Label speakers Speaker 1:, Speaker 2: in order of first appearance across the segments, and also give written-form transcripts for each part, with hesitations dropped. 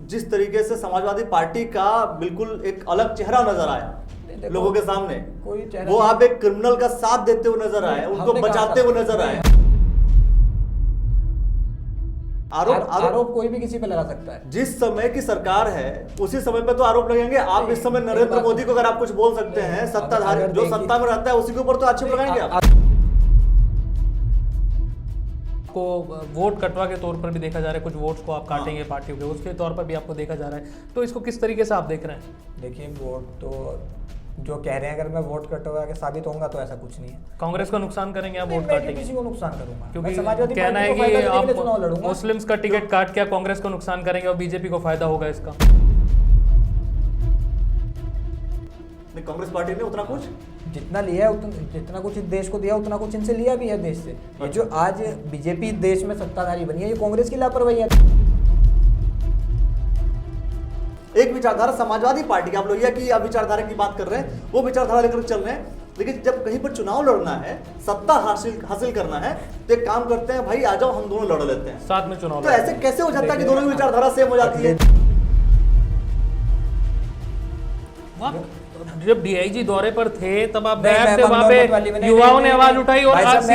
Speaker 1: जिस तरीके से समाजवादी पार्टी का बिल्कुल एक अलग चेहरा नजर आया लोगों के सामने,
Speaker 2: कोई चेहरा
Speaker 1: वो आप एक क्रिमिनल का साथ देते हुए नजर आए, उनको बचाते हुए नजर आए।
Speaker 2: आरोप कोई भी किसी पे लगा सकता है।
Speaker 1: जिस समय की सरकार है उसी समय पे तो आरोप लगेंगे। आप इस समय नरेंद्र मोदी को अगर आप कुछ बोल सकते हैं, सत्ताधारी जो सत्ता में रहता है उसी के ऊपर तो आक्षेप लगाएंगे आप।
Speaker 3: को वोट कटवा के तौर पर भी देखा जा रहा है, कुछ वोट्स को आप काटेंगे पार्टियों के, उसके तौर पर भी आपको देखा जा रहा है, तो इसको किस तरीके से आप देख रहे हैं?
Speaker 2: देखिए, वोट तो जो कह रहे हैं, अगर मैं वोट कटवा के साबित होऊंगा तो ऐसा कुछ नहीं है।
Speaker 3: कांग्रेस का नुकसान करेंगे आप, वोट
Speaker 2: मैं
Speaker 3: काटेंगे?
Speaker 2: किसी को नुकसान करूंगा,
Speaker 3: क्योंकि
Speaker 2: समाजवादी
Speaker 3: कहना है
Speaker 2: पार्टी को
Speaker 3: कि
Speaker 2: फायदा देने के लिए चुनाव
Speaker 3: आप
Speaker 2: लड़ूंगा।
Speaker 3: मुस्लिम्स का टिकट काट के कांग्रेस को नुकसान करेंगे और बीजेपी को फायदा होगा इसका।
Speaker 1: कांग्रेस पार्टी ने उतना कुछ
Speaker 2: जितना लिया है, जितना कुछ इस देश को दिया उतना कुछ इनसे लिया भी है देश से। ये जो आज बीजेपी देश में सत्ताधारी बनी है, ये कांग्रेस की लापरवाही है।
Speaker 1: एक विचारधारा समाजवादी पार्टी की, आप लोग की आप विचारधारा की बात कर रहे हैं, वो विचारधारा लेकर चल रहे हैं, लेकिन जब कहीं पर चुनाव लड़ना है, सत्ता हासिल करना है, तो एक काम करते हैं, भाई आ जाओ हम दोनों लड़ लेते हैं
Speaker 3: साथ में चुनाव।
Speaker 1: तो ऐसे कैसे हो जाता है कि दोनों की विचारधारा सेम हो जाती है?
Speaker 3: जब डीआईजी दौरे पर थे तब आप गए थे वहां पे, युवाओं ने आवाज उठाई और आज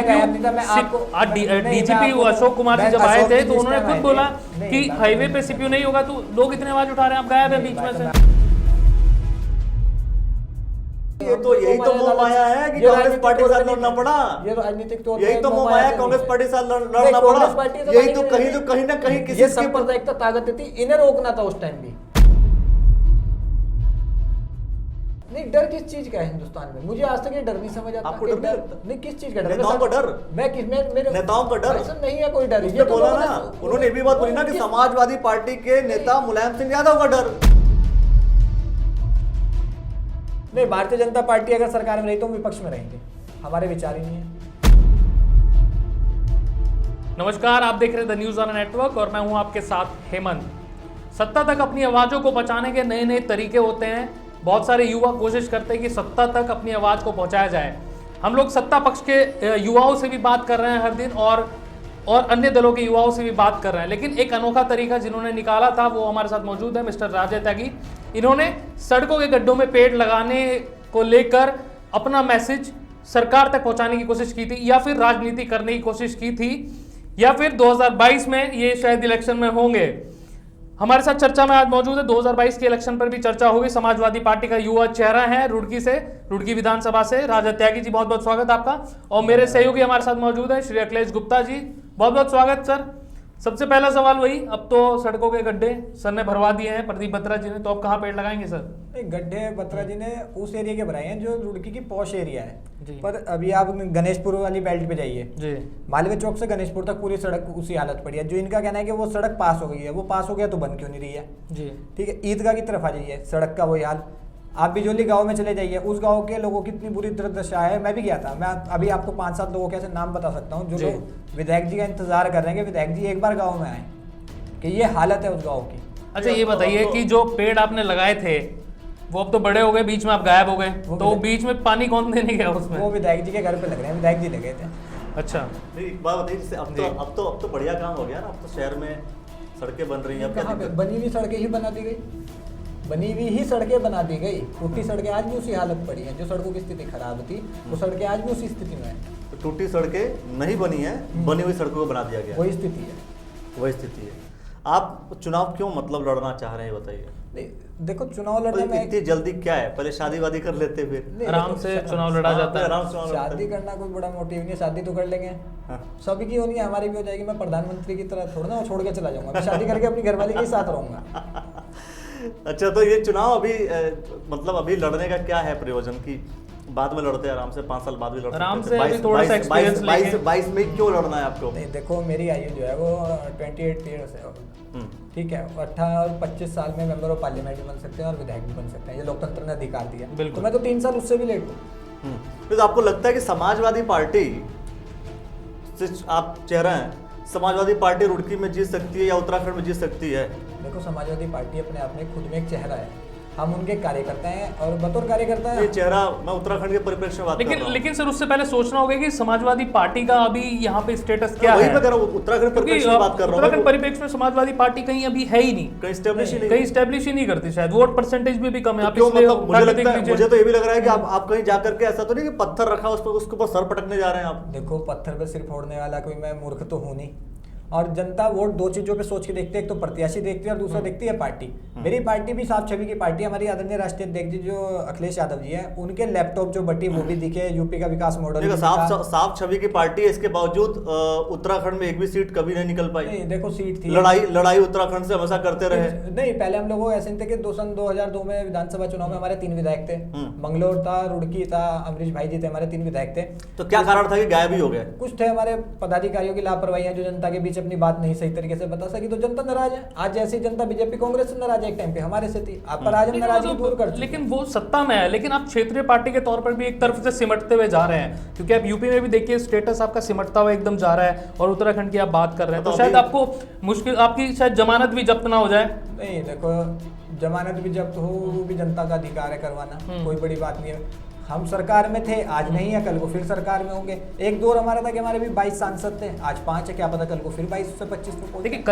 Speaker 3: डीजीपी अशोक कुमार जी जब आए थे तो उन्होंने खुद बोला कि हाईवे पे सीपीयू नहीं होगा, तो लोग इतने आवाज उठा रहे हैं, आप गायब है बीच में से।
Speaker 1: यही तो मोह माया है कि कांग्रेस पार्टी के साथ लड़ना पड़ा।
Speaker 2: ये राजनीतिक तौर
Speaker 1: यही तो मोह माया है, कांग्रेस पार्टी के साथ लड़ना पड़ा। यही तो कहीं ना कहीं किसी
Speaker 2: सांप्रदायिकता ताकत थी, इन्हें रोकना था उस टाइम भी। नहीं, डर किस चीज का है हिंदुस्तान में? मुझे आज तक ये डर नहीं समझ आता।
Speaker 1: आपको डर नहीं लगता?
Speaker 2: नहीं, किस चीज का डर?
Speaker 1: नेताओं का डर?
Speaker 2: मेरे
Speaker 1: नेताओं का डर
Speaker 2: ऐसा नहीं है कोई डर।
Speaker 1: ये बोला ना, उन्होंने ये भी बात बोली ना कि समाजवादी पार्टी के नेता मुलायम सिंह यादव का डर।
Speaker 2: नहीं, भारतीय जनता पार्टी अगर सरकार में रही तो विपक्ष में रहेंगे, हमारे विचार ही नहीं है।
Speaker 3: नमस्कार, आप देख रहे हैं द न्यूज ऑन नेटवर्क और मैं हूं आपके साथ हेमंत। सत्ता तक अपनी आवाजों को पहुंचाने के नए नए तरीके होते हैं। बहुत सारे युवा कोशिश करते हैं कि सत्ता तक अपनी आवाज को पहुंचाया जाए। हम लोग सत्ता पक्ष के युवाओं से भी बात कर रहे हैं हर दिन और अन्य दलों के युवाओं से भी बात कर रहे हैं, लेकिन एक अनोखा तरीका जिन्होंने निकाला था वो हमारे साथ मौजूद है, मिस्टर राजे त्यागी। इन्होंने सड़कों के गड्ढों में पेड़ लगाने को लेकर अपना मैसेज सरकार तक पहुंचाने की कोशिश की थी, या फिर राजनीति करने की कोशिश की थी, या फिर 2022 में ये शायद इलेक्शन में होंगे। हमारे साथ चर्चा में आज मौजूद है, 2022 के इलेक्शन पर भी चर्चा होगी। समाजवादी पार्टी का युवा चेहरा है रुड़की विधानसभा से राजा त्यागी जी, बहुत बहुत स्वागत आपका। और मेरे सहयोगी हमारे साथ मौजूद है श्री अखिलेश गुप्ता जी, बहुत बहुत स्वागत सर। सबसे पहला सवाल वही, अब तो सड़कों के गड्ढे सर ने भरवा दिए हैं प्रदीप बत्रा जी ने, तो अब कहाँ पेड़ लगाएंगे सर?
Speaker 2: गड्ढे बत्रा जी ने उस एरिया के बनाए हैं जो रुड़की की पॉश एरिया है
Speaker 3: जी।
Speaker 2: पर अभी आप गणेशपुर वाली बेल्ट पे जाइए
Speaker 3: जी,
Speaker 2: मालवीय चौक से गणेशपुर तक पूरी सड़क उसी हालत पड़ी है। जो इनका कहना है कि वो सड़क पास हो गई है, वो पास हो गया तो बन क्यों नहीं रही है?
Speaker 3: जी
Speaker 2: ठीक है, ईदगाह की तरफ आ जाइए, सड़क का वही हाल। आप बिजोली गांव में चले जाइए, उस गांव के लोगों की इतनी बुरी दुर्दशा है। मैं भी गया था, मैं अभी आपको 5-7 लोगों के ऐसे नाम बता सकता हूँ जो लोग विधायक जी का इंतजार कर रहे हैं कि विधायक जी एक बार गाँव में आए, कि ये हालत है उस गाँव की।
Speaker 3: अच्छा, ये बताइए कि जो पेड़ आपने लगाए थे वो अब तो बड़े हो गए, बीच में आप गायब हो गए, तो बीच में पानी कौन देने गया उसमें?
Speaker 2: वो विधायक जी के घर पे लग रहे हैं, विधायक जी लगे थे।
Speaker 3: अच्छा,
Speaker 1: नहीं, एक बात बताइए, जैसे अब तो बढ़िया काम हो गया ना, अब तो शहर में सड़कें बन रही हैं।
Speaker 2: कहाँ पे बनी हुई सड़कें ही बना दी गई, बनी हुई ही सड़कें बना दी गई। टूटी सड़कें आज भी उसी हालत पड़ी हैं, जो सड़कों की स्थिति खराब थी वो सड़कें आज भी उसी स्थिति में है।
Speaker 1: तो टूटी सड़कें नहीं बनी है, बनी हुई सड़कों को बना दिया गया,
Speaker 2: वही स्थिति है।
Speaker 1: वही स्थिति है। आप चुनाव क्यों मतलब लड़ना चाह रहे हैं, बताइए?
Speaker 2: देखो, चुनाव लड़ने में
Speaker 1: इतनी जल्दी क्या है? पहले शादी वादी कर लेते, फिर
Speaker 3: आराम से चुनाव लड़ा जाता है।
Speaker 1: आराम से
Speaker 2: शादी करना कोई बड़ा मोटिव नहीं है, शादी तो कर लेंगे।
Speaker 1: हाँ।
Speaker 2: सभी की होनी है, हमारी भी हो जाएगी। मैं प्रधानमंत्री की तरह थोड़ा ना वो छोड़ के चला जाऊंगा, मैं शादी करके अपनी घरवाली के साथ रहूंगा।
Speaker 1: अच्छा, तो ये चुनाव अभी मतलब अभी लड़ने का क्या है प्रयोजन? की बाद में लड़ते हैं आराम से, 5 साल बाद भी लड़ते हैं
Speaker 3: आराम से, अभी थोड़ा सा एक्सपीरियंस लेंगे।
Speaker 1: 22 में क्यों लड़ना है आपको?
Speaker 2: नहीं, देखो, मेरी आयु जो है वो 28 ईयर्स है, ठीक है। 18 और 25 साल में मेंबर ऑफ पार्लियामेंट भी बन सकते हैं और विधायक भी बन सकते हैं, ये लोकतंत्र ने अधिकार दिया। तो मैं तो 3 साल उससे भी लेट हूँ।
Speaker 1: तो आपको लगता है कि समाजवादी पार्टी से आप चेहरा हैं, समाजवादी पार्टी रुड़की में जीत सकती है या उत्तराखंड में जीत सकती है?
Speaker 2: देखो, समाजवादी पार्टी अपने आप में खुद में एक चेहरा है। हम उनके कार्यकर्ता हैं और बतौर कार्यकर्ता
Speaker 1: ये चेहरा मैं उत्तराखंड के परिप्रेक्ष्य में बात कर रहा हूँ।
Speaker 3: लेकिन सर उससे पहले सोचना होगा कि समाजवादी पार्टी का अभी यहाँ पे स्टेटस क्या
Speaker 1: वही
Speaker 3: है।
Speaker 1: मैं कह रहा हूँ, उत्तराखंड
Speaker 3: क्योंकि
Speaker 1: परिप्रेक्ष्य में बात कर रहा हूँ।
Speaker 3: उत्तराखंड परिप्रेक्ष्य में समाजवादी पार्टी कहीं अभी है ही नहीं,
Speaker 1: कहीं स्टेब्लिश ही नहीं।
Speaker 3: कहीं स्टैब्लिश ही नहीं करती, शायद वोट परसेंटेज में भी कम है। आप
Speaker 1: क्यों,
Speaker 3: इसलिए
Speaker 1: मतलब मुझे
Speaker 3: उठा के
Speaker 1: लगता
Speaker 3: देख
Speaker 1: है,
Speaker 3: लीजिए।
Speaker 1: मुझे तो ये भी लग रहा है कि आप कहीं जा करके ऐसा तो नहीं कि पत्थर रखा उस पर, उसके ऊपर सर पटकने जा रहे हैं आप।
Speaker 2: देखो पत्थर पे सिर फोड़ने वाला कोई मैं मूर्ख तो हूँ नहीं। और जनता वोट दो चीजों पे सोच के देखती है, एक तो प्रत्याशी देखती है और दूसरा देखती है पार्टी। मेरी पार्टी भी साफ छवि की पार्टी, हमारी आदरणीय राष्ट्रीय अध्यक्ष जी जो अखिलेश यादव जी हैं, उनके लैपटॉप जो बटी वो भी दिखे, यूपी का विकास मॉडल
Speaker 1: देखो साफ छवि की पार्टी है, इसके बावजूद उत्तराखंड में एक भी सीट कभी नहीं निकल पाई।
Speaker 2: नहीं देखो सीट थी,
Speaker 1: लड़ाई उत्तराखंड से हमेशा करते रहे।
Speaker 2: नहीं पहले हम लोग ऐसे थे कि सन 2002 में विधानसभा चुनाव में हमारे 3 विधायक थे, मंगलोर था, रुड़की था, अमरीश भाई जी थे, हमारे 3 विधायक थे।
Speaker 1: तो क्या कारण था कि गायब ही हो गए?
Speaker 2: कुछ थे हमारे पदाधिकारियों की लापरवाही जो जनता के बीच अपनी बात नहीं सही तरीके से बता सकी, तो जनता नाराज है। आज जैसी जनता बीजेपी कांग्रेस से नाराज है, एक टाइम पे हमारे से थी, आप पर आज हम नाराजगी दूर कर चुके हैं।
Speaker 3: लेकिन वो सत्ता में है, लेकिन आप क्षेत्रीय पार्टी के तौर पर भी एक तरफ से सिमटते हुए जा रहे हैं, क्योंकि आप यूपी में भी देखिए स्टेटस आपका सिमटता हुआ एकदम जा रहा है, और उत्तराखंड की आप बात कर रहे हैं, तो शायद आपको मुश्किल, आपकी शायद जमानत भी जब्त ना हो जाए।
Speaker 2: नहीं देखो जमानत भी जब्त हो वो भी जनता का अधिकार है करवाना, कोई बड़ी बात नहीं है। हम सरकार में थे, आज नहीं है, कल को फिर सरकार में होंगे। एक दौर हमारा था कि हमारे भी 22 सांसद थे, आज 5 है, क्या पता कल को फिर 22 से 25 पे पहुंचे।
Speaker 3: देखिए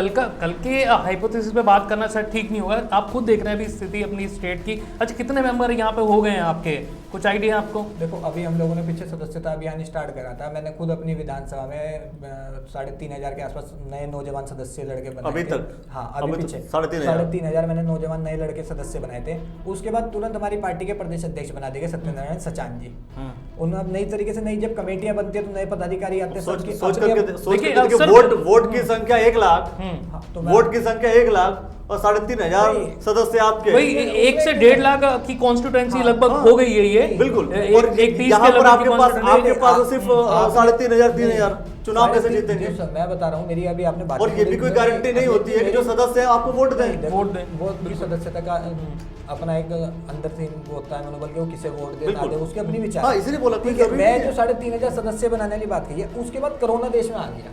Speaker 3: कल के हाइपोथेसिस पे बात करना शायद ठीक नहीं होगा। आप खुद देख रहे हैं अभी स्थिति अपनी स्टेट की। अच्छा कितने मेंबर यहाँ पे हो गए हैं आपके, कुछ आइडिया आपको?
Speaker 2: देखो अभी हम लोगों ने पीछे सदस्यता अभियान स्टार्ट करा था, मैंने खुद अपनी विधानसभा में 3,500 के आसपास नए नौजवान सदस्य लड़के बनाए
Speaker 1: अभी
Speaker 2: थे।
Speaker 1: तक?
Speaker 2: हाँ अभी पीछे
Speaker 1: 3,500
Speaker 2: मैंने नौजवान नए लड़के सदस्य बनाए थे। उसके बाद तुरंत हमारी पार्टी के प्रदेश अध्यक्ष बना दिए सत्यनारायण सचान जी। उन्हें अब नई तरीके से नई जब कमेटियां बनती है तो नए पदाधिकारी आते हैं।
Speaker 1: वोट की संख्या 1 लाख, वोट की संख्या 1 लाख और 3,500 सदस्य आपके।
Speaker 3: वही 1 से 1.5 लाख की कॉन्स्टिट्यूएंसी लगभग हो गई है ये।
Speaker 1: बिल्कुल।
Speaker 3: और एक 30
Speaker 1: यहाँ
Speaker 3: के
Speaker 1: पर
Speaker 3: लगभग
Speaker 1: आपके पास सिर्फ 3,500 3,000 चुनाव कैसे जीतेंगे?
Speaker 2: मैं बता रहा हूँ, मेरी अभी आपने बात,
Speaker 1: और ये भी कोई गारंटी नहीं होती है कि जो सदस्य है आपको वोट दें।
Speaker 2: वो भी सदस्यता का अपना एक अंदर से वो होता है मनोबल के वो किसे वोट दे ना दे उसके अपनी विचार।
Speaker 1: हाँ, इसलिए बोला
Speaker 2: ठीक है, मैं जो 3,500 सदस्य बनाने की बात की है, उसके बाद कोरोना देश में आ गया।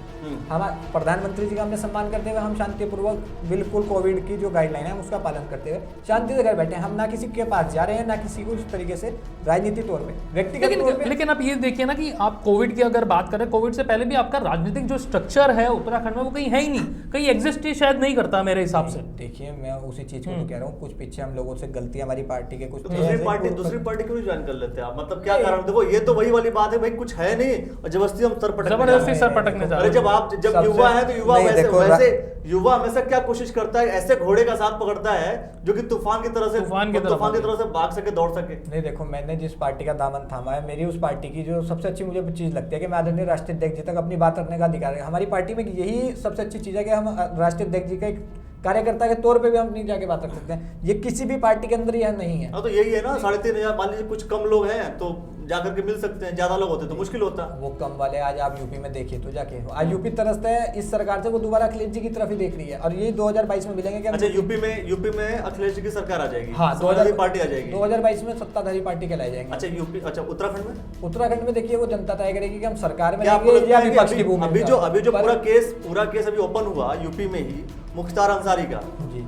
Speaker 2: हमारे प्रधानमंत्री जी का हमने सम्मान करते हुए हम शांतिपूर्वक बिल्कुल कोविड की जो गाइडलाइन है उसका पालन करते हुए शांति से घर बैठे हैं। हम ना किसी के पास जा रहे हैं, ना किसी को इस तरीके से राजनीति तौर पे व्यक्तिगत तौर पे।
Speaker 3: लेकिन आप ये देखिए ना कि आप कोविड की अगर बात करें, कोविड से पहले भी आपका राजनीतिक जो स्ट्रक्चर है उत्तराखंड में वो कहीं है ही नहीं, कहीं एग्जिस्ट ही शायद नहीं करता मेरे हिसाब से।
Speaker 2: देखिए मैं उसी चीज को तो कह रहा हूँ, कुछ पीछे हम लोगों से गलतियां हमारी पार्टी के कुछ
Speaker 1: दूसरी पार्टी क्यों ज्वाइन कर लेते हैं आप? मतलब क्या कारण? देखो ये तो वही वाली बात है भाई, कुछ है नहीं और जबरदस्ती हम सर पटकने जा रहे हैं। जब युवा है तो युवा हमेशा क्या कोशिश करता है, ऐसे घोड़े का साथ पकड़ता है जो कि तूफान की तरह से भाग सके, दौड़ सके।
Speaker 2: नहीं देखो मैंने जिस पार्टी का दामन थामा है, मेरी उस पार्टी की जो सबसे अच्छी मुझे चीज लगती है कि मैं आदरणीय राष्ट्रीय अध्यक्ष जी तक अपनी बात रखने का अधिकार है। हमारी पार्टी में यही सबसे अच्छी चीज है कि हम राष्ट्रीय अध्यक्ष जी का एक कार्यकर्ता के तौर पे भी हम नहीं जाके बात कर सकते हैं। ये किसी भी पार्टी के अंदर यह नहीं है।
Speaker 1: हाँ तो यही है ना, 3,500 मान लीजिए कुछ कम लोग हैं तो जाकर के मिल सकते हैं, ज्यादा लोग होते तो मुश्किल होता।
Speaker 2: वो कम वाले आज आप यूपी में देखिए तो जाके आज यूपी तरसता है इस सरकार से, वो दोबारा अखिलेश जी की तरफ ही देख रही है और ये 2022 में मिलेंगे क्या?
Speaker 1: अच्छा यूपी में अखिलेश जी की सरकार आ जाएगी?
Speaker 2: हाँ,
Speaker 1: समाजवादी पार्टी आ जाएगी
Speaker 2: 2022 में सत्ताधारी पार्टी कहलाई जाएंगे।
Speaker 1: अच्छा उत्तराखंड में
Speaker 2: देखिए वो जनता तय करेगी कि हम सरकार में
Speaker 1: या
Speaker 2: विपक्ष की भूमिका।
Speaker 1: अभी जो पूरा केस अभी ओपन हुआ यूपी में ही मुख्तार अंसारी का
Speaker 2: जी,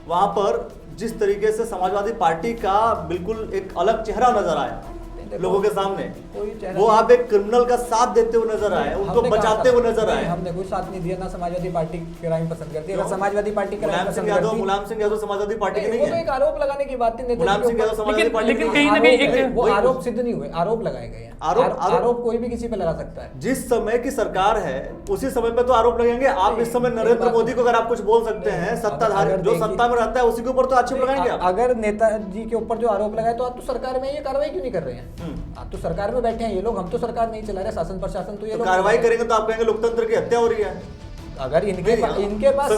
Speaker 1: वहां पर जिस तरीके से समाजवादी पार्टी का बिल्कुल एक अलग चेहरा नजर आया लोगों के सामने, वो आप एक क्रिमिनल का साथ देते हुए नजर आए, उनको बचाते हुए नजर आए।
Speaker 2: हमने कोई साथ नहीं दिया, ना समाजवादी पार्टी क्राइम पसंद करती है। अगर समाजवादी पार्टी
Speaker 1: मुलायम सिंह यादव समाजवादी पार्टी के नहीं है।
Speaker 2: वो तो एक आरोप लगाने की बात नहीं,
Speaker 1: मुलायम सिंह यादव समाजवादी पार्टी,
Speaker 3: लेकिन कहीं ना कहीं
Speaker 2: वो आरोप सिद्ध नहीं हुए, आरोप लगाए गए हैं। आरोप कोई भी किसी पे लगा सकता है।
Speaker 1: जिस समय की सरकार है उसी समय पे तो आरोप लगेंगे। आप इस समय नरेंद्र मोदी को अगर आप कुछ बोल सकते हैं, सत्ताधारी जो सत्ता में रहता है उसी के ऊपर तो आक्षेप लगाएंगे आप।
Speaker 2: अगर नेताजी के ऊपर जो आरोप लगाए तो आप तो सरकार में ये कार्रवाई क्यों नहीं कर रहे हैं? आप तो सरकार में बैठे हैं ये लोग, हम तो सरकार नहीं चला रहे, शासन प्रशासन तो ये लोग
Speaker 1: कार्रवाई करेंगे तो आप कहेंगे लोकतंत्र की हत्या हो रही है।
Speaker 2: अगर इनके पास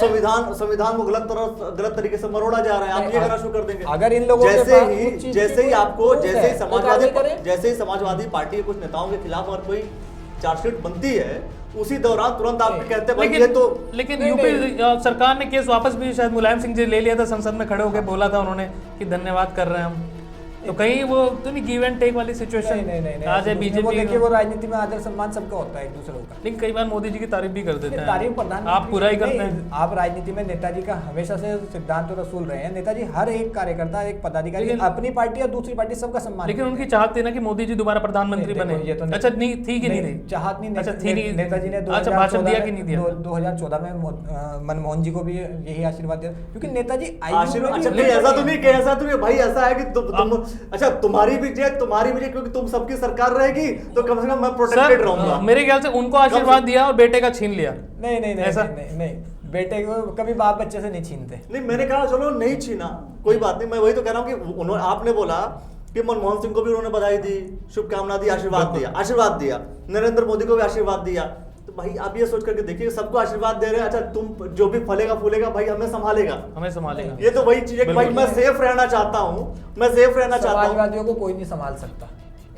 Speaker 1: संविधान को गलत तरीके से मरोड़ा जा रहा है, आप ये कहना शुरू कर देंगे।
Speaker 2: अगर इन लोगों
Speaker 1: जैसे ही समाजवादी पार्टी के कुछ नेताओं के खिलाफ और कोई चार्जशीट बनती है उसी दौरान तुरंत आप कहते हैं
Speaker 3: लेकिन यूपी सरकार ने केस वापस भी शायद मुलायम सिंह जी ले लिया था, संसद में खड़े होकर बोला था उन्होंने कि धन्यवाद कर रहे हैं हम। तो कहीं वो तो नहीं गिव एंड टेक वाली सिचुएशन
Speaker 2: नहीं
Speaker 3: आज है
Speaker 2: वो
Speaker 3: बीजेपी
Speaker 2: देखिए वो राजनीति में आदर सम्मान सबका होता है एक दूसरे का।
Speaker 3: लेकिन कई बार मोदी जी की तारीफ भी कर देते हैं,
Speaker 2: तारीफ प्रधान
Speaker 3: आप पूरा ही करते हैं।
Speaker 2: आप राजनीति में नेताजी का हमेशा से सिद्धांत और रसूल रहे हैं। नेताजी हर एक कार्यकर्ता, एक पदाधिकारी, अपनी पार्टी और दूसरी पार्टी सबका सम्मान।
Speaker 3: लेकिन उनकी चाहत थी ना कि मोदी जी दोबारा प्रधानमंत्री बने। अच्छा नहीं थी कि नहीं थी?
Speaker 2: चाहत नहीं,
Speaker 3: अच्छा थी नहीं,
Speaker 2: नेताजी ने
Speaker 3: अच्छा भाषण दिया कि नहीं दिया?
Speaker 2: 2014 में मनमोहन जी को भी यही आशीर्वाद दिया, क्योंकि नेताजी
Speaker 1: आशीर्वाद। अच्छा नहीं, ऐसा तो नहीं कि ऐसा तो नहीं भाई, ऐसा है कि तुम अच्छा तुम्हारी विजय क्योंकि तुम सबकी सरकार रहेगी तो कम से कम मैं प्रोटेक्टेड रहूंगा।
Speaker 3: मेरे ख्याल से उनको आशीर्वाद दिया और बेटे का छीन लिया।
Speaker 2: नहीं ऐसा नहीं, बेटे को कभी बाप बच्चे से नहीं छीनते।
Speaker 1: नहीं, मैंने कहा चलो नहीं छीना, कोई बात नहीं। मैं वही तो कह रहा हूँ कि उन्होंने, आपने बोला कि मनमोहन सिंह को भी उन्होंने बधाई दी, शुभकामना दी, आशीर्वाद दिया, नरेंद्र मोदी को भी आशीर्वाद दिया। तो भाई आप ये सोच करके देखिए, सबको आशीर्वाद दे रहे हैं। अच्छा तुम जो भी फलेगा फूलेगा भाई हमें संभालेगा। ये तो वही चीज है कि भाई मैं सेफ रहना चाहता हूँ,
Speaker 2: समाजवादियों को कोई नहीं संभाल सकता।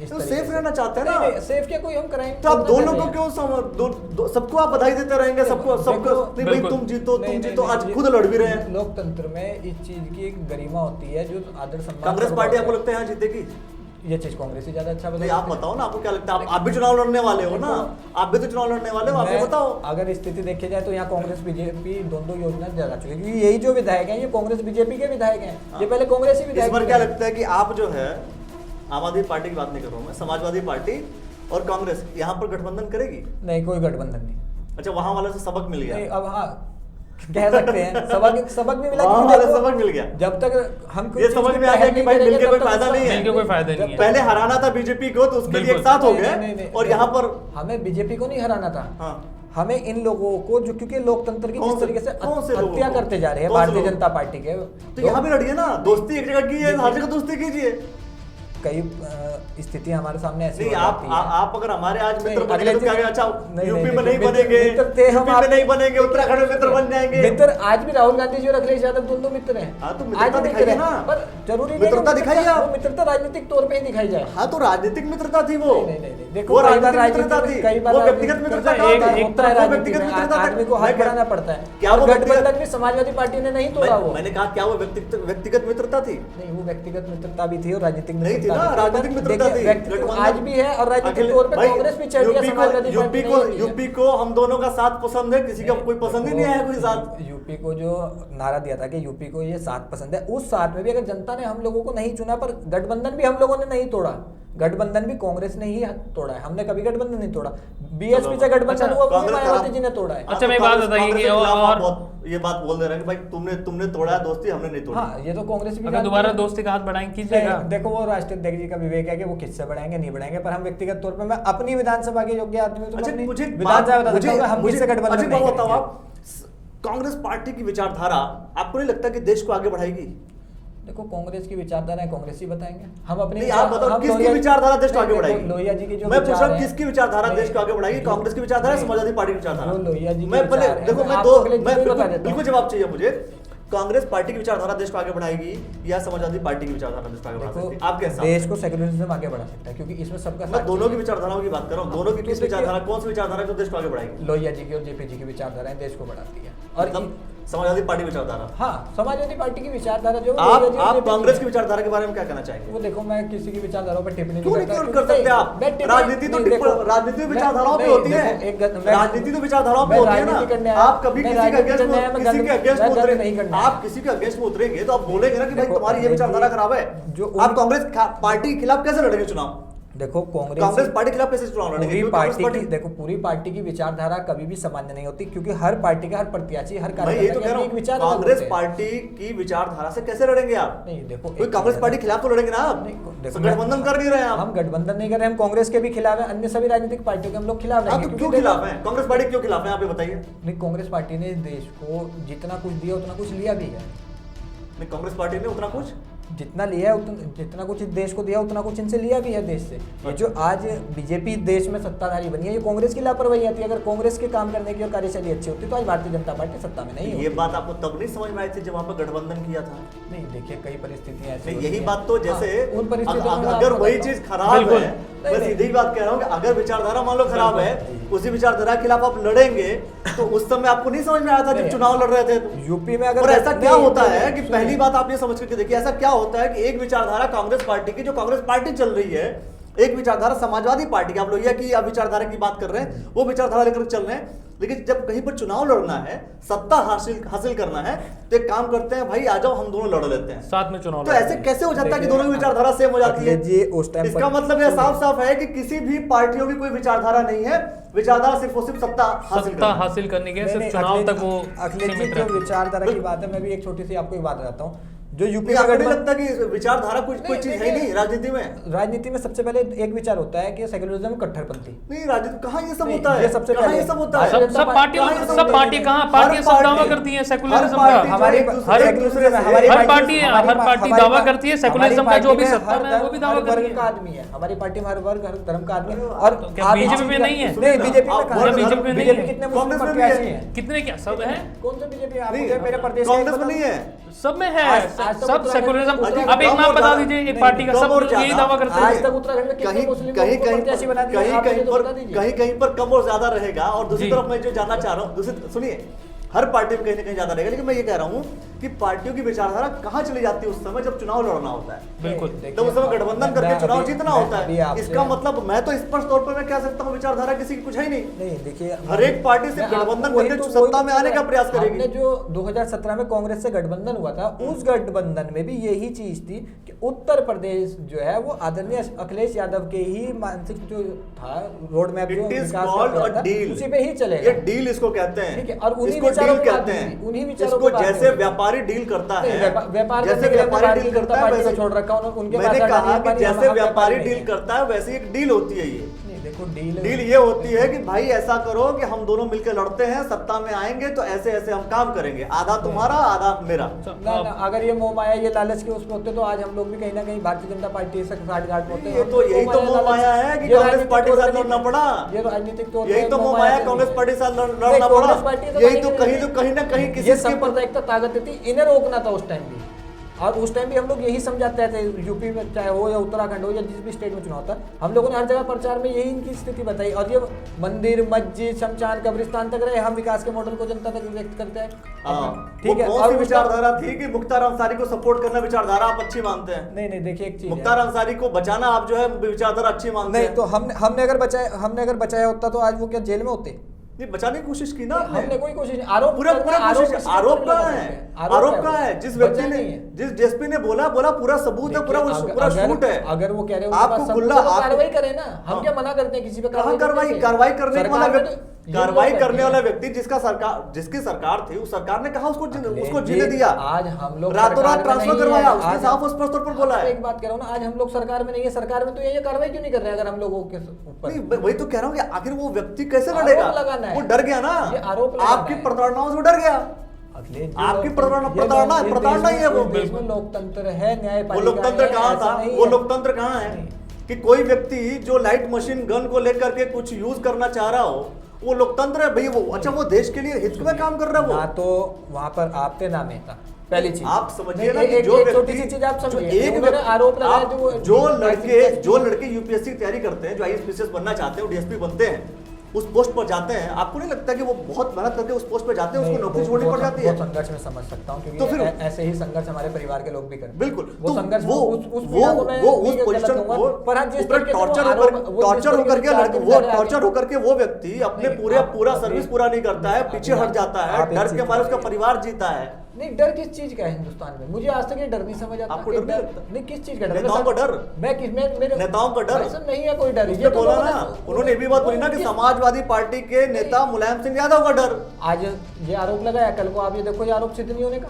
Speaker 1: तो सेफ रहना चाहते हैं ना,
Speaker 2: सेफ क्या कोई हम कराएंगे
Speaker 1: तो आप दोनों को क्यों सबको आप बधाई देते रहेंगे, सबको नहीं भाई तुम जीतो आज खुद लड़ भी रहे हैं।
Speaker 2: लोकतंत्र में इस चीज की एक गरिमा होती है जो आदर सम्मान।
Speaker 1: कांग्रेस पार्टी आपको लगता है यहाँ जीतेगी?
Speaker 2: ये चीज कांग्रेस ही ज्यादा अच्छा
Speaker 1: नहीं, आप बताओ ना, आपको क्या लगता है? आप भी चुनाव लड़ने वाले हो ना, आप भी तो चुनाव लड़ने वाले हो, आप ये बताओ।
Speaker 2: अगर स्थिति देखी जाए तो यहाँ कांग्रेस बीजेपी दोनों योजना ज्यादा चुकी, क्योंकि यही जो विधायक हैं ये कांग्रेस बीजेपी के विधायक हैं, ये पहले कांग्रेस ही विधायक।
Speaker 1: इस बार क्या लगता है कि आप जो है आम आदमी पार्टी की बात नहीं कर रहा हूँ मैं, समाजवादी पार्टी और कांग्रेस यहाँ पर गठबंधन करेगी?
Speaker 2: नहीं, कोई गठबंधन नहीं।
Speaker 1: अच्छा वहां वाले से सबक मिल गया?
Speaker 2: अब हाँ कह सकते हैं, सबक भी मिला,
Speaker 1: सबक मिल गया।
Speaker 2: जब तक हम
Speaker 1: ये समझ में आ गया कि भाई मिलके कोई फायदा नहीं है,
Speaker 3: मिलके कोई फायदा नहीं है।
Speaker 1: पहले हराना था बीजेपी को तो उसके लिए एक साथ हो गए, और यहाँ पर
Speaker 2: हमें बीजेपी को नहीं हराना था।
Speaker 1: हाँ।
Speaker 2: हमें इन लोगों को जो, क्योंकि लोकतंत्र की जिस तरीके से हत्या करते जा रहे हैं भारतीय जनता पार्टी के,
Speaker 1: तो यहाँ भी लड़िए ना, दोस्ती एक जगह की है, हर जगह दोस्ती कीजिए।
Speaker 2: कई स्थितियां हमारे सामने ऐसी
Speaker 1: नहीं, आप अगर हमारे आज मित्र बनेंगे तो क्या? अच्छा यूपी में नहीं
Speaker 2: बनेंगे,
Speaker 1: यूपी में नहीं बनेंगे, उत्तराखंड में मित्र बन जाएंगे।
Speaker 2: मित्र आज भी राहुल गांधी जी और अखिलेश यादव दोनों मित्र हैं।
Speaker 1: हाँ तो मित्रता दिखाइए ना,
Speaker 2: पर जरूरी
Speaker 1: मित्रता दिखाइए आप।
Speaker 2: मित्रता राजनीतिक तौर पे ही दिखाई जाए।
Speaker 1: हाँ तो राजनीतिक मित्रता थी वो।
Speaker 2: देखो राजनीतिक मित्रता थी,
Speaker 1: कई बार व्यक्तिगत मित्रता
Speaker 2: होता है, व्यक्तिगत मित्रता आदमी को हाथ बढ़ाना पड़ता है। क्या वो गठबंधन भी समाजवादी पार्टी ने नहीं तोड़ा? वो
Speaker 1: मैंने कहा क्या वो व्यक्तिगत मित्रता थी?
Speaker 2: नहीं, वो व्यक्तिगत मित्रता भी थी और राजनीतिक
Speaker 1: नहीं थी ना, राजनीतिक मित्रता थी
Speaker 2: आज भी है, और राजनीतिक तौर पे कांग्रेस भी चढ़ गया, समाजवादी पार्टी नहीं।
Speaker 1: यूपी को हम दोनों का साथ पसंद है, किसी का कोई पसंद ही नहीं आया कोई साथ।
Speaker 2: यूपी को जो नारा दिया था कि यूपी को ये साथ पसंद है, उस साथ में भी अगर जनता ने हम लोगों को नहीं चुना, पर गठबंधन भी हम लोगों ने नहीं तोड़ा, गठबंधन भी कांग्रेस ने ही तोड़ा है, हमने कभी गठबंधन नहीं तोड़ा। बीएसपी से गठबंधन हुआ वो मायावती जी ने तोड़ा है।
Speaker 3: अच्छा मैं बात बताइए कि और
Speaker 1: ये बात बोल दे रहे हैं कि भाई तुमने तोड़ा दोस्ती, हमने नहीं तोड़ा।
Speaker 2: हाँ, ये तो कांग्रेस भी
Speaker 3: अगर दोबारा दोस्ती का हाथ बढ़ाएंगे कीजिएगा।
Speaker 2: देखो वो राष्ट्रीय अध्यक्ष जी का विवेक है कि वो किससे बढ़ाएंगे नहीं बढ़ाएंगे, पर हम व्यक्तिगत तौर पे, मैं अपनी विधानसभा के योग्य आदमी तो
Speaker 1: मुझे
Speaker 2: विधानसभा बता सकता हूं, हम किससे गठबंधन नहीं
Speaker 1: बताओ। आप कांग्रेस पार्टी की विचारधारा आपको नहीं लगता कि देश को आगे बढ़ाएगी?
Speaker 2: देखो कांग्रेस की विचारधारा है, कांग्रेस ही बताएंगे। हम अपनी
Speaker 1: आप बताओ किसकी विचारधारा देश को आगे बढ़ाएगी?
Speaker 2: लोहिया जी की जो
Speaker 1: मैं पूछ रहा हूं किसकी विचारधारा देश को आगे बढ़ाएगी? कांग्रेस की विचारधारा, समाजवादी पार्टी की विचारधारा?
Speaker 2: लोहिया जी
Speaker 1: मैं पहले देखो मैं बिल्कुल जवाब चाहिए मुझे। कांग्रेस पार्टी की विचारधारा देश को आगे बढ़ाएगी या समाजवादी पार्टी की विचारधारा देश को आगे बढ़ा सकती है? आप कैसा
Speaker 2: देश को सेक्युलरिज्म आगे बढ़ा सकता है, क्योंकि इसमें सबका
Speaker 1: मैं दोनों की विचारधाराओं की बात कर रहा हूं। दोनों की किस विचारधारा, कौन सी विचारधारा जो देश को आगे बढ़ाएगी?
Speaker 2: लोहिया जी की और जेपी जी की विचारधाराएं देश को बढ़ाती है। और
Speaker 1: समाजवादी पार्टी विचारधारा,
Speaker 2: हाँ समाजवादी पार्टी की विचारधारा जो
Speaker 1: आप कांग्रेस की विचारधारा के बारे में क्या कहना चाहेंगे?
Speaker 2: वो देखो मैं किसी की विचारधाराओं पर टिप्पणी
Speaker 1: क्यों नहीं कर सकते आप? राजनीति तो विचारधाराओं पे होती है, राजनीति तो विचारधाराओं पे होती है ना। आप कभी किसी के अगेंस्ट उतरेंगे, आप किसी के अगेंस्ट में उतरेंगे तो आप बोलेंगे ना कि भाई तुम्हारी ये विचारधारा खराब है। आप कांग्रेस पार्टी के खिलाफ कैसे लड़ेंगे चुनाव?
Speaker 2: देखो
Speaker 1: कांग्रेस पार्टी के खिलाफ कैसे चुनाव लड़ेंगे?
Speaker 2: पूरी पार्टी की विचारधारा कभी भी सामान्य नहीं होती, क्योंकि हर पार्टी का हर प्रत्याशी हर कार्यकर्ता की एक विचार।
Speaker 1: कांग्रेस पार्टी की विचारधारा से कैसे लड़ेंगे आप?
Speaker 2: नहीं देखो
Speaker 1: कोई कांग्रेस पार्टी खिलाफ तो लड़ेंगे ना आप? गठबंधन कर नहीं रहे हैं
Speaker 2: हम गठबंधन नहीं कर रहे, हम कांग्रेस के भी खिलाफ है, अन्य सभी राजनीतिक पार्टियों के हम लोग खिलाफ हैं।
Speaker 1: क्यों खिलाफ है? कांग्रेस पार्टी क्यों खिलाफ है आप ये बताइए।
Speaker 2: नहीं, कांग्रेस पार्टी ने देश को जितना कुछ दिया उतना कुछ लिया भी है।
Speaker 1: नहीं, कांग्रेस पार्टी ने उतना कुछ
Speaker 2: जितना लिया है जितना कुछ देश को दिया उतना कुछ इनसे लिया भी है देश से। ये जो आज बीजेपी देश में सत्ताधारी बनी है, ये कांग्रेस की लापरवाही आती है। अगर कांग्रेस के काम करने की और कार्यशैली अच्छी होती तो आज भारतीय जनता पार्टी सत्ता में नहीं होती।
Speaker 1: ये बात आपको तब नहीं समझ में आई थी जब वहां पर गठबंधन किया था?
Speaker 2: नहीं देखिए कई परिस्थितियां ऐसी,
Speaker 1: यही बात तो जैसे
Speaker 2: उन परिस्थितियों में
Speaker 1: अगर वही चीज खराब है, मैं सीधी बात कह रहा हूँ कि अगर विचारधारा मान लो खराब है, उसी विचारधारा के खिलाफ आप लड़ेंगे तो उस समय आपको नहीं समझ में आया था जब चुनाव लड़ रहे थे?
Speaker 2: यूपी में अगर
Speaker 1: ऐसा क्या होता है कि पहली बात आप ये समझ करके देखिए, ऐसा क्या होता है कि एक विचारधारा कांग्रेस पार्टी की, जो कांग्रेस पार्टी चल रही है, एक विचारधारा समाजवादी पार्टी की, आप लोहिया की अब विचारधारा की बात कर रहे हैं, वो विचारधारा लेकर चल रहे हैं। लेकिन जब कहीं पर चुनाव लड़ना है, सत्ता हासिल करना है, तो एक काम करते हैं भाई, आ जाओ हम दोनों लड़ लेते हैं
Speaker 3: साथ में चुनाव
Speaker 1: तो ऐसे कैसे हो जाता है कि दोनों की विचारधारा सेम हो जाती है?
Speaker 2: जी उस टाइम
Speaker 1: इसका मतलब यह साफ साफ है कि किसी भी पार्टियों की कोई विचारधारा नहीं है, विचारधारा सिर्फ और सिर्फ सत्ता
Speaker 3: हासिल करने के सिर्फ चुनाव तक वो
Speaker 2: अखिलेश जी
Speaker 3: सीमित
Speaker 2: जो
Speaker 3: रहते हैं।
Speaker 2: विचारधारा की बात है, मैं भी एक छोटी सी आपको एक बात बताता हूँ। जो यूपी में
Speaker 1: आपको नहीं लगता कि विचारधारा कोई चीज है ही नहीं राजनीति में?
Speaker 2: राजनीति में सबसे पहले एक विचार होता है कि सेक्युलरिज्म कट्टरपंथी।
Speaker 1: नहीं, राजनीति कहाँ ये सब
Speaker 2: नहीं,
Speaker 1: होता है?
Speaker 2: ये सबसे
Speaker 1: कहाँ
Speaker 2: पहले-
Speaker 1: ये सब होता है?
Speaker 3: सब पार्टी कहाँ पार्टी सब दावा करती है सेकुलरिज्म का।
Speaker 2: हमारी
Speaker 3: हर पार्टी दावा करती है सेकुलरिज्म का, जो भी सत्ता में है वो भी दावा करती
Speaker 2: वर्ग
Speaker 3: है।
Speaker 2: का आदमी है हमारी पार्टी में, हर वर्ग हर धर्म का आदमी है। और
Speaker 3: क्या
Speaker 2: आप
Speaker 3: बीजेपी
Speaker 2: इस
Speaker 3: में
Speaker 2: चीज़
Speaker 3: नहीं है?
Speaker 2: का- नहीं, बीजेपी में कहाँ है?
Speaker 3: बीजेपी में नहीं
Speaker 2: बीजेपी
Speaker 3: है।
Speaker 2: कितने
Speaker 1: कांग्रेस
Speaker 2: मुस्लिम
Speaker 1: में भी
Speaker 2: प्रत्याशी
Speaker 1: है।
Speaker 2: हैं?
Speaker 3: कितने क्या सब है?
Speaker 2: कौन सा बीजेपी? आप
Speaker 1: नहीं,
Speaker 2: मुझे मेरे प्रदेश
Speaker 1: कांग्रेस में नहीं है।
Speaker 3: सब में है,
Speaker 2: आज तक
Speaker 3: सब
Speaker 2: उत्तराखंड-
Speaker 3: सेकुलरिज्म।
Speaker 2: उत्तराखंड
Speaker 3: अब एक
Speaker 1: कम
Speaker 3: नाम
Speaker 1: और
Speaker 3: बता
Speaker 1: ज्यादा-
Speaker 3: दीजिए एक
Speaker 2: नहीं,
Speaker 3: पार्टी का,
Speaker 1: कम
Speaker 3: सब
Speaker 1: और
Speaker 3: यही
Speaker 1: ज्यादा-
Speaker 3: दावा करते
Speaker 2: आज
Speaker 3: हैं।
Speaker 2: तक उत्तराखंड में कितने मुस्लिम लोगों को प्रत्याशी बना दिया? आप मुझे तो बता दीजिए।
Speaker 1: कहीं पर कम और ज्यादा रहेगा। और दूसरी
Speaker 3: जी।
Speaker 1: तरफ मैं जो जानना चाह रहा हूँ, दूसरी सुनिए, हर पार्टी में कहीं ना कहीं ज्यादा रहेगा, लेकिन मैं ये कह रहा हूँ कि पार्टियों की विचारधारा कहाँ चली जाती है उस समय जब चुनाव लड़ना होता है।
Speaker 3: बिल्कुल।
Speaker 1: तो उस समय गठबंधन करके चुनाव जीतना होता
Speaker 2: अभी
Speaker 1: है।
Speaker 2: आपसे-
Speaker 1: इसका मतलब मैं तो स्पष्ट तौर पर मैं कह सकता हूँ विचारधारा किसी की कुछ है ही नहीं।
Speaker 2: नहीं देखिए,
Speaker 1: हर एक पार्टी सिर्फ
Speaker 2: मैं आपको
Speaker 1: गठबंधन
Speaker 2: वही
Speaker 1: करके
Speaker 2: तो-
Speaker 1: सत्ता
Speaker 2: वही
Speaker 1: में
Speaker 2: तो
Speaker 1: आने का प्रयास करेगी।
Speaker 2: हमने जो 2017 में कांग्रेस से गठबंधन हुआ था, उस गठबंधन में भी यही चीज थी कि उत्तर प्रदेश जो है वो आदरणीय अखिलेश यादव के ही मानसिक जो था रोड मैप, जो
Speaker 1: It is
Speaker 2: विकास
Speaker 1: called
Speaker 2: का
Speaker 1: a
Speaker 2: था,
Speaker 1: deal.
Speaker 2: उसी पे ही
Speaker 1: ये
Speaker 2: चलेगा।
Speaker 1: डील इसको कहते हैं।
Speaker 2: ठीक है, और उन्हीं
Speaker 1: इसको
Speaker 2: विचारों
Speaker 1: डील
Speaker 2: पे
Speaker 1: कहते
Speaker 2: बात
Speaker 1: हैं।
Speaker 2: होगी, उन्हीं विचारों
Speaker 1: इसको
Speaker 2: पे बात
Speaker 1: जैसे
Speaker 2: होगी।
Speaker 1: व्यापारी डील करता
Speaker 2: नहीं,
Speaker 1: है,
Speaker 2: व्यापार
Speaker 1: जैसे
Speaker 2: करने के लिए
Speaker 1: व्यापारी
Speaker 2: भारतीय
Speaker 1: डील
Speaker 2: जनता
Speaker 1: करता है
Speaker 2: पार्टी को
Speaker 1: वैसे
Speaker 2: छोड़ रखा है, उनके
Speaker 1: मैंने
Speaker 2: पास
Speaker 1: कहा
Speaker 2: आजादी
Speaker 1: कि
Speaker 2: पानी,
Speaker 1: जैसे
Speaker 2: हम
Speaker 1: व्यापारी
Speaker 2: नहीं
Speaker 1: डील
Speaker 2: है।
Speaker 1: करता है वैसे एक डील होती है ये।
Speaker 2: नहीं, देखो डील
Speaker 1: ये होती है कि भाई ऐसा करो कि हम दोनों मिलकर लड़ते हैं, सत्ता में आएंगे तो ऐसे ऐसे हम काम करेंगे, आधा तुम्हारा आधा मेरा।
Speaker 2: ना, अगर ये मोह माया, ये लालच के उसमें होते तो आज हम लोग भी कहीं ना कहीं भारतीय जनता पार्टी से साठ गांठ होते हैं।
Speaker 1: ये तो यही तो मोह माया है कि कांग्रेस पार्टी के साथ लड़ना पड़ा।
Speaker 2: ये राजनीतिक तौर
Speaker 1: यही तो मोह माया कांग्रेस पार्टी के साथ लड़ना
Speaker 2: नहीं, कांग्रेस
Speaker 1: पड़ा।
Speaker 2: पार्टी तो
Speaker 1: यही तो
Speaker 2: कहीं
Speaker 1: कहीं ना कहीं किसी
Speaker 2: ये
Speaker 1: के
Speaker 2: सांप्रदायिकता ताकत थी, इन्हें रोकना था उस टाइम भी। और उस टाइम भी हम लोग यही समझाते थे, यूपी में चाहे हो या उत्तराखंड हो या जिस भी स्टेट में चुनाव था, हम लोगों ने हर जगह प्रचार में यही इनकी स्थिति बताई। और ये मंदिर, मस्जिद, शमशान, कब्रिस्तान तक रहे, हम विकास के मॉडल को जनता तक व्यक्त करते हैं।
Speaker 1: ठीक है। कौन सी विचारधारा थी कि मुख्तार अंसारी को सपोर्ट करना विचारधारा आप अच्छी मानते हैं?
Speaker 2: नहीं, देखिए एक चीज,
Speaker 1: मुख्तार अंसारी को बचाना आप जो है विचारधारा अच्छी मानते हैं?
Speaker 2: नहीं, तो हमने अगर बचाया होता तो आज वो क्या जेल में होते?
Speaker 1: ये बचाने की कोशिश की ना आपने?
Speaker 2: हमने कोई कोशिश नहीं। आरोप
Speaker 1: पूरा
Speaker 2: करना,
Speaker 1: कोशिश आरोप कहाँ है? आरोप कहाँ है? जिस व्यक्ति
Speaker 2: बचा
Speaker 1: ने,
Speaker 2: नहीं है।
Speaker 1: जिस डीएसपी ने बोला पूरा सबूत है, पूरा शूट है।
Speaker 2: अगर वो कह रहे हो
Speaker 1: आपको खुला
Speaker 2: कार्रवाई करें ना, हम क्या मना करते हैं किसी पे
Speaker 1: कहाँ कार्रवाई करने वाला व्यक्ति, कार्रवाई करने वाला व्यक्ति जिसकी सरकार थी, उस सरकार ने कहा उसको जीने दिया।
Speaker 2: आज हम लोग
Speaker 1: रातों रात ट्रांसफर करवाया, उसने साफ और स्पष्ट तौर पर बोला है।
Speaker 2: एक बात कह रहा हूँ ना, आज हम लोग सरकार में नहीं है, सरकार में तो ये कार्रवाई क्यों नहीं कर रहे हैं? अगर हम लोगों के ऊपर
Speaker 1: नहीं, वही तो कह रहा हूँ कि आखिर वो व्यक्ति कैसे
Speaker 2: आरोप
Speaker 1: लड़ेगा?
Speaker 2: लगाना है।
Speaker 1: वो डर गया ना,
Speaker 2: ये आरोप लगाना
Speaker 1: आपकी
Speaker 2: है।
Speaker 1: प्रताड़नाओं से वो डर गया। आपकी प्रताड़ना ही है वो।
Speaker 2: देश में लोकतंत्र है, न्यायपालिका
Speaker 1: वो लोकतंत्र
Speaker 2: है,
Speaker 1: कहाँ
Speaker 2: ऐसा
Speaker 1: था?
Speaker 2: नहीं
Speaker 1: वो
Speaker 2: है।
Speaker 1: लोकतंत्र कहाँ है कि कोई व्यक्ति जो लाइट मशीन गन को लेकर के कुछ यूज करना चाह रहा हो, वो लोकतंत्र है भाई। वो अच्छा, वो देश के लिए हित में काम कर रहा है वो।
Speaker 2: ना तो वहां पर आप थे ना मैं था, पहली चीज
Speaker 1: आप समझिए ना
Speaker 2: नहीं,
Speaker 1: कि
Speaker 2: एक
Speaker 1: जो
Speaker 2: छोटी
Speaker 1: व्यक्ति,
Speaker 2: सी चीज आप
Speaker 1: जो
Speaker 2: समझिए,
Speaker 1: एक
Speaker 2: उन्होंने आरोप लगाया
Speaker 1: आप- जो लड़के यूपीएससी की तैयारी करते हैं, जो आईएएस बनना चाहते हैं, डीएसपी बनते हैं, उस पोस्ट पर जाते हैं, आपको नहीं लगता कि वो बहुत मेहनत करके उस पोस्ट पर जाते हैं, उसको नौकरी छोड़नी पड़ जाती है?
Speaker 2: वो संघर्ष में समझ सकता हूँ, क्योंकि
Speaker 1: तो फिर
Speaker 2: ऐसे ही संघर्ष हमारे परिवार के लोग भी करते हैं।
Speaker 1: बिल्कुल।
Speaker 2: वो
Speaker 1: तो
Speaker 2: संघर्ष
Speaker 1: वो
Speaker 2: उस पीड़ा को मैं
Speaker 1: उस
Speaker 2: नहीं गलत
Speaker 1: पोजीशन
Speaker 2: कहूंगा,
Speaker 1: को
Speaker 2: पर हाँ, जिस तरीके से वो
Speaker 1: टॉर्चर
Speaker 2: आरोप- वो जिस
Speaker 1: होकर
Speaker 2: तरीके से
Speaker 1: के
Speaker 2: चार दिन
Speaker 1: वो
Speaker 2: पहले
Speaker 1: टॉर्चर
Speaker 2: आगे-
Speaker 1: होकर के वो व्यक्ति अपने
Speaker 2: नहीं,
Speaker 1: पूरा
Speaker 2: आप
Speaker 1: सर्विस
Speaker 2: अभी-
Speaker 1: पूरा नहीं करता है, पीछे
Speaker 2: अभी
Speaker 1: हट जाता है,
Speaker 2: आप एक
Speaker 1: डर
Speaker 2: चीज
Speaker 1: के मारे उसका
Speaker 2: समझिए।
Speaker 1: परिवार जीता है।
Speaker 2: नहीं, डर किस चीज का है हिंदुस्तान में? मुझे आज तक ये डर नहीं समझ आता।
Speaker 1: आपको
Speaker 2: कि
Speaker 1: डर नहीं लगता?
Speaker 2: नहीं, किस चीज का डर?
Speaker 1: नेताओं का डर?
Speaker 2: मेरे
Speaker 1: नेताओं का डर?
Speaker 2: ऐसा नहीं है कोई डर।
Speaker 1: उसने बोला ना, उन्होंने ये भी बात बोली ना कि
Speaker 2: किस-
Speaker 1: समाजवादी पार्टी के नेता मुलायम सिंह यादव का डर।
Speaker 2: आज ये आरोप लगाया, कल को आप ये देखो ये आरोप सिद्ध नहीं होने का।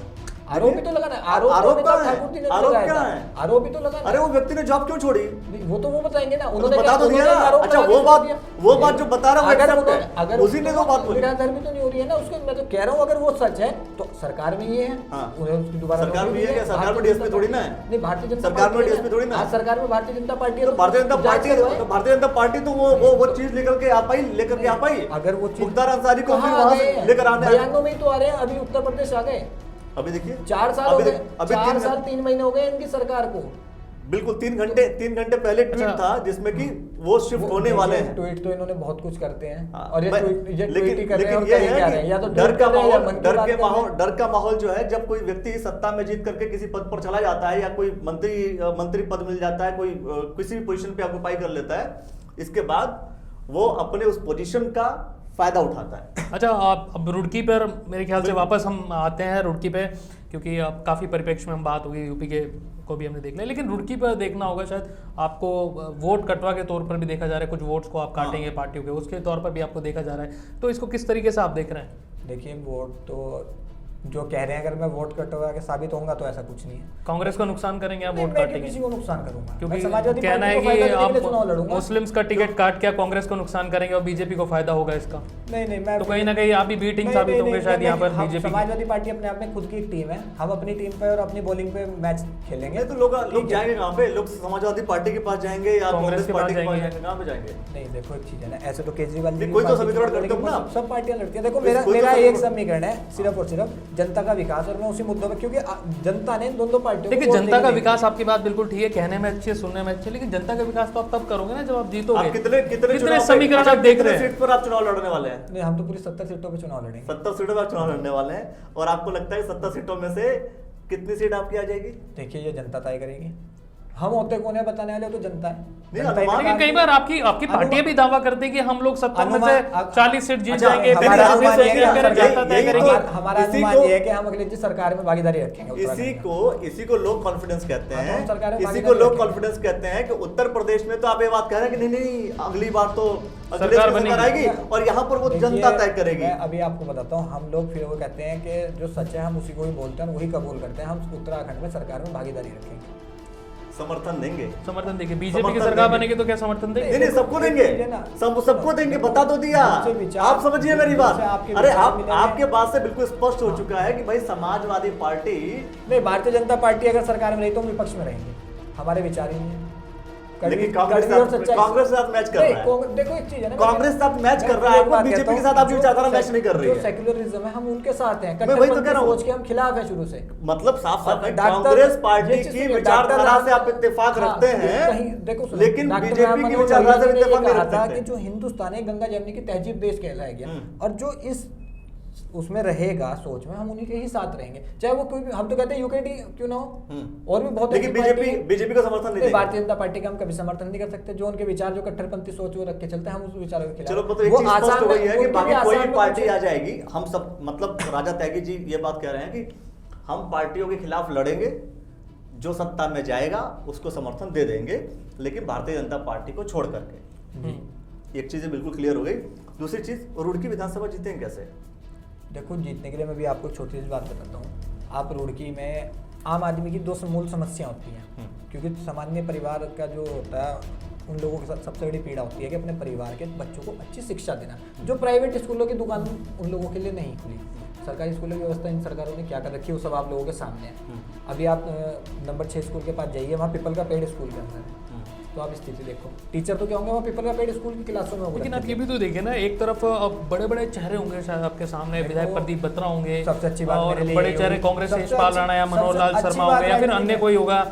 Speaker 2: आरोप ही तो लगाना है। आरोप
Speaker 1: आरोप
Speaker 2: तो
Speaker 1: क्या है?
Speaker 2: ठाकुर जी ने
Speaker 1: आरोप
Speaker 2: लगाया
Speaker 1: क्या
Speaker 2: था।
Speaker 1: है?
Speaker 2: आरोप ही तो लगाना
Speaker 1: अरे
Speaker 2: है।
Speaker 1: वो व्यक्ति ने जॉब क्यों छोड़ी?
Speaker 2: वो तो वो बताएंगे ना,
Speaker 1: तो
Speaker 2: उन्होंने
Speaker 1: बता तो दिया
Speaker 2: उन्होंने
Speaker 1: ना।
Speaker 2: आरोप
Speaker 1: अच्छा,
Speaker 2: लगा के
Speaker 1: वो
Speaker 2: दिया।
Speaker 1: बात जो बता रहा हूँ
Speaker 2: अगर
Speaker 1: accept
Speaker 2: उन्होंने-
Speaker 1: है।
Speaker 2: अगर
Speaker 1: उसी ने वो बात बोली।
Speaker 2: निराधर्मी तो नहीं हो रही है ना उसको। मैं तो कह रहा हूँ अगर वो सच है तो सरकार में ये है।
Speaker 1: हाँ।
Speaker 2: उन्हें उसकी दोबारा
Speaker 1: सरकार
Speaker 2: नौकरी
Speaker 1: में ये
Speaker 2: दी
Speaker 1: है, सरकार में
Speaker 2: भारतीय
Speaker 1: DSP
Speaker 2: जनता
Speaker 1: थोड़ी ना
Speaker 2: पार्टी-
Speaker 1: है।
Speaker 2: नहीं, भारतीय जनता
Speaker 1: सरकार में
Speaker 2: पार्टी है
Speaker 1: DSP थोड़ी ना है।
Speaker 2: आज सरकार में भारतीय जनता पार्टी है
Speaker 1: तो भारतीय जनता पार्टी
Speaker 2: जांच करवाए।
Speaker 1: तो भारतीय जनता पार्टी तो वो चीज लेकर के आ पाई।
Speaker 2: अगर वो चीज
Speaker 1: मुख्तार अंसारी को फिर
Speaker 2: कहाँ
Speaker 1: वहां
Speaker 2: आ
Speaker 1: से
Speaker 2: गए हैं?
Speaker 1: लेकर आने
Speaker 2: बयानों में ही तो आ रहे हैं। अभी उत्तर प्रदेश आ गए,
Speaker 1: अभी देखिए
Speaker 2: 4 साल हो गए,
Speaker 1: अभी
Speaker 2: 4 साल 3 महीने हो गए इनकी सरकार को।
Speaker 1: बिल्कुल 3 घंटे पहले ट्वीट
Speaker 3: अच्छा।
Speaker 1: था जिसमें कि वो शिफ्ट होने वाले हैं।
Speaker 2: ट्वीट तो इन्होंने बहुत कुछ करते हैं
Speaker 1: हाँ,
Speaker 2: और ये ट्वीट ही कर रहे हैं और
Speaker 1: ये
Speaker 2: कहीं क्या
Speaker 1: है
Speaker 2: रहे हैं, या तो
Speaker 1: कि डर
Speaker 2: ट्वीट
Speaker 1: का
Speaker 2: कर रहे हैं या
Speaker 1: माहौल
Speaker 2: मन की बात कर रहे हैं।
Speaker 1: डर का माहौल जो है, जब कोई व्यक्ति सत्ता में जीत करके किसी पद पर चला जाता है या कोई मंत्री पद मिल जाता है, कोई किसी भी पोजीशन पे ऑक्यूपाई कर लेता है, इसके बाद वो अपने उस पोजीशन का फायदा उठाता है।
Speaker 3: अच्छा, आप अब रुड़की पर मेरे ख्याल से वापस हम आते हैं रुड़की पे, क्योंकि अब काफ़ी परिप्रेक्ष्य में हम बात होगी, यूपी के को भी हमने देख लिया, लेकिन रुड़की पर देखना होगा शायद आपको वोट कटवा के तौर पर भी देखा जा रहा है, कुछ वोट्स को आप काटेंगे पार्टियों के, उसके तौर पर भी आपको देखा जा रहा है, तो इसको किस तरीके से आप देख रहे हैं?
Speaker 2: देखिए, वोट तो जो कह रहे हैं, अगर मैं वोट कटवा के साबित होऊंगा तो ऐसा कुछ नहीं है।
Speaker 3: कांग्रेस का नुकसान करेंगे आप
Speaker 2: नहीं,
Speaker 3: वोट
Speaker 2: मैं
Speaker 3: काटेंगे?
Speaker 2: किसी को नुकसान करूंगा,
Speaker 3: क्योंकि
Speaker 2: मैं समाजवादी
Speaker 3: कहना है
Speaker 2: पार्टी को फायदा
Speaker 3: कि
Speaker 2: देने के लिए
Speaker 3: आप
Speaker 2: चुनाव लड़ूंगा।
Speaker 3: मुस्लिम्स का टिकट काट के आप कांग्रेस को नुकसान करेंगे और बीजेपी को फायदा होगा इसका,
Speaker 2: नहीं मैं
Speaker 3: तो कहीं ना कहीं आप भी बीटिंग साबित होंगे शायद यहाँ पर बीजेपी।
Speaker 2: समाजवादी पार्टी अपने आप में खुद की एक टीम है, हम अपनी टीम पे और अपनी बॉलिंग पे मैच खेलेंगे।
Speaker 1: नहीं तो लोग जाएंगे कहाँ पे? लोग समाजवादी पार्टी के पास जाएंगे या कांग्रेस पार्टी के पास जाएंगे? कहाँ पे जाएंगे?
Speaker 2: नहीं, देखो एक चीज है ना, ऐसे तो केजरीवाल जी
Speaker 1: कोई तो समीकरण करते हो ना,
Speaker 2: सब पार्टियां लड़ती हैं। देखो
Speaker 1: कोई तो
Speaker 2: मेरा एक
Speaker 1: समीकरण-
Speaker 2: समीकरण है, सिर्फ और सिर्फ जनता का विकास, और मैं उसी मुद्दों पे, क्योंकि जनता ने दोनों पार्टियों
Speaker 3: देखिए,
Speaker 2: वोट
Speaker 3: जनता
Speaker 2: देने
Speaker 3: का
Speaker 2: नहीं
Speaker 3: विकास आपकी बात बिल्कुल ठीक है, कहने में अच्छी है, सुनने में अच्छी है, लेकिन जनता का विकास तो आप तब करोगे ना जब आप जीतोगे।
Speaker 1: आप कितने
Speaker 3: समीकरण आप देख रहे हैं?
Speaker 1: सीट पर आप चुनाव लड़ने वाले हैं?
Speaker 2: नहीं, हम तो पूरी 70 सीटों पे चुनाव लड़ेंगे।
Speaker 1: 70 सीटों पर आप चुनाव लड़ने वाले हैं, और आपको लगता है 70 सीटों में से कितनी सीट आपकी आ जाएगी?
Speaker 2: देखिए, ये जनता तय करेगी, हम होते कौन है बताने वाले, तो जनता है।
Speaker 1: नहीं,
Speaker 2: जनता ही
Speaker 1: अनुमान-
Speaker 2: बताएगी।
Speaker 3: लेकिन कई बार आपकी पार्टियां भी दावा करती है कि हम लोग 70 में से 40 सीट जीत
Speaker 2: अच्छा,
Speaker 3: जाएंगे,
Speaker 2: हमारा
Speaker 3: 50
Speaker 2: अनुमान
Speaker 3: सीट
Speaker 2: ये है कि
Speaker 3: जीत
Speaker 2: हम
Speaker 3: कर
Speaker 2: सरकार-
Speaker 3: जनता तय
Speaker 1: यही
Speaker 3: करेगी।
Speaker 1: तो-
Speaker 2: हमारा
Speaker 1: इसी
Speaker 2: अनुमान
Speaker 1: को-
Speaker 2: ये है कि हम अगली सरकार में भागीदारी रखेंगे उत्तराखंड
Speaker 1: इसी को लोग कॉन्फिडेंस कहते
Speaker 2: हाँ, तो हम सरकार
Speaker 1: हैं।
Speaker 2: में
Speaker 1: इसी
Speaker 2: भागीदारी
Speaker 1: को लोग
Speaker 2: रखेंगे।
Speaker 1: कॉन्फिडेंस कहते हैं कि उत्तर प्रदेश में तो आप ये बात कह रहे हैं कि नहीं अगली बार तो
Speaker 3: सरकार
Speaker 1: सरकार
Speaker 3: बनेगी।
Speaker 1: आएगी और यहाँ पर वो
Speaker 2: देखिए,
Speaker 1: जनता तय करेगी।
Speaker 2: मैं अभी आपको बताता हूँ, हम लोग फिर वो कहते हैं कि जो सच है हम उसी को ही बोलते हैं, वही कबूल करते हैं। हम उत्तराखंड में सरकार में भागीदारी रखेंगे,
Speaker 1: समर्थन देंगे।
Speaker 3: समर्थन देंगे। बीजेपी की
Speaker 1: समर्थन
Speaker 3: सरकार
Speaker 1: देंगे।
Speaker 3: बनेगी तो क्या समर्थन देंगे?
Speaker 1: नहीं सबको देंगे, सबको देंगे, बता तो दिया। आप समझिए मेरी बात। अरे आपके बात से बिल्कुल स्पष्ट हो चुका है कि भाई समाजवादी पार्टी,
Speaker 2: नहीं, भारतीय जनता पार्टी अगर सरकार में रही तो हम विपक्ष में रहेंगे, हमारे विचार ही नहीं है।
Speaker 1: लेकिन कांग्रेस के साथ मैच कर रहा है।
Speaker 2: देखो एक चीज है ना,
Speaker 1: कांग्रेस के साथ मैच कर रहा है, आपको बीजेपी के साथ आपकी विचारधारा मैच नहीं कर रही है।
Speaker 2: जो सेक्युलरिज्म है हम उनके साथ हैं,
Speaker 1: मैं वही तो कह रहा हूं।
Speaker 2: सोच के हम खिलाफ है शुरू से।
Speaker 1: मतलब साफ साफ है,
Speaker 2: डॉक्टर-
Speaker 1: कांग्रेस पार्टी
Speaker 2: ये चीज़
Speaker 1: की
Speaker 2: सुनिए,
Speaker 1: विचारधारा
Speaker 2: डॉक्टर-
Speaker 1: से आप इत्तेफाक
Speaker 2: हाँ,
Speaker 1: रखते हैं,
Speaker 2: कहीं देखो सुनो,
Speaker 1: लेकिन
Speaker 2: डॉक्टर
Speaker 1: बीजेपी की
Speaker 2: मनोहर
Speaker 1: विचारधारा से
Speaker 2: लाल जी ने
Speaker 1: इत्तेफाक
Speaker 2: ये
Speaker 1: नहीं
Speaker 2: कहा
Speaker 1: रख
Speaker 2: था
Speaker 1: सकते।
Speaker 2: कि जो हिंदुस्तान है गंगा जमुनी की तहजीब देश कहलाया गया, और जो इस उसमें रहेगा सोच में, हम उन्हीं के ही साथ रहेंगे, चाहे वो कोई भी। हम तो कहते हैं यूकेडी क्यों ना हो, और भी बहुत
Speaker 1: लेकिन बीजेपी का समर्थन नहीं देंगे।
Speaker 2: भारतीय जनता पार्टी का हम कभी समर्थन नहीं कर सकते। जो उनके विचार, जो कट्टरपंथी सोच वो रख के चलते हैं, हम उस विचारों के खिलाफ।
Speaker 1: चलो मतलब एक
Speaker 2: वो
Speaker 1: चीज स्पष्ट
Speaker 2: आसान
Speaker 1: हो गई है कि
Speaker 2: उनके
Speaker 1: बाकी
Speaker 2: भी
Speaker 1: कोई
Speaker 2: आसान
Speaker 1: भी
Speaker 2: में
Speaker 1: पार्टी
Speaker 2: कुछ-
Speaker 1: आ जाएगी, हम सब मतलब राजा त्यागी जी ये बात कह रहे हैं कि हम पार्टियों के खिलाफ लड़ेंगे, जो सत्ता में जाएगा उसको समर्थन दे देंगे, लेकिन भारतीय जनता पार्टी को छोड़ करके। एक चीज बिल्कुल क्लियर हो गई। दूसरी चीज, रुड़की विधानसभा जीतेंगे कैसे?
Speaker 2: देखो, जीतने के लिए मैं भी आपको एक छोटी सी बात बताता हूँ। आप रुड़की में आम आदमी की दो मूल समस्या होती हैं, क्योंकि सामान्य परिवार का जो होता है, उन लोगों के साथ सबसे बड़ी पीड़ा होती है कि अपने परिवार के बच्चों को अच्छी शिक्षा देना। जो प्राइवेट स्कूलों की दुकान उन लोगों के लिए नहीं खुली, सरकारी स्कूलों की व्यवस्था इन सरकारों ने क्या कर रखी है, वो सब आप लोगों के सामने है। अभी आप नंबर 6 स्कूल के पास जाइए, वहाँ पीपल का पेड़ स्कूल के अंदर है, तो आप स्थिति देखो, टीचर तो क्या होंगे वहाँ पीपल का पेड़ स्कूल की क्लासों में।
Speaker 3: लेकिन आप ये भी तो देखिए ना, एक तरफ बड़े बड़े चेहरे होंगे शायद आपके सामने, विधायक प्रदीप बत्रा होंगे,
Speaker 2: सबसे अच्छी बात
Speaker 3: और
Speaker 2: मेरे लिए
Speaker 3: बड़े
Speaker 2: ये
Speaker 3: चेहरे
Speaker 2: होगी,
Speaker 3: कांग्रेस से
Speaker 2: सबसे
Speaker 3: यशपाल
Speaker 2: अच्छी-
Speaker 3: राणा या मनोहर लाल
Speaker 2: सबसे
Speaker 3: शर्मा
Speaker 2: अच्छी
Speaker 3: होंगे, या फिर
Speaker 2: बात
Speaker 3: अन्य
Speaker 2: है।
Speaker 3: कोई होगा,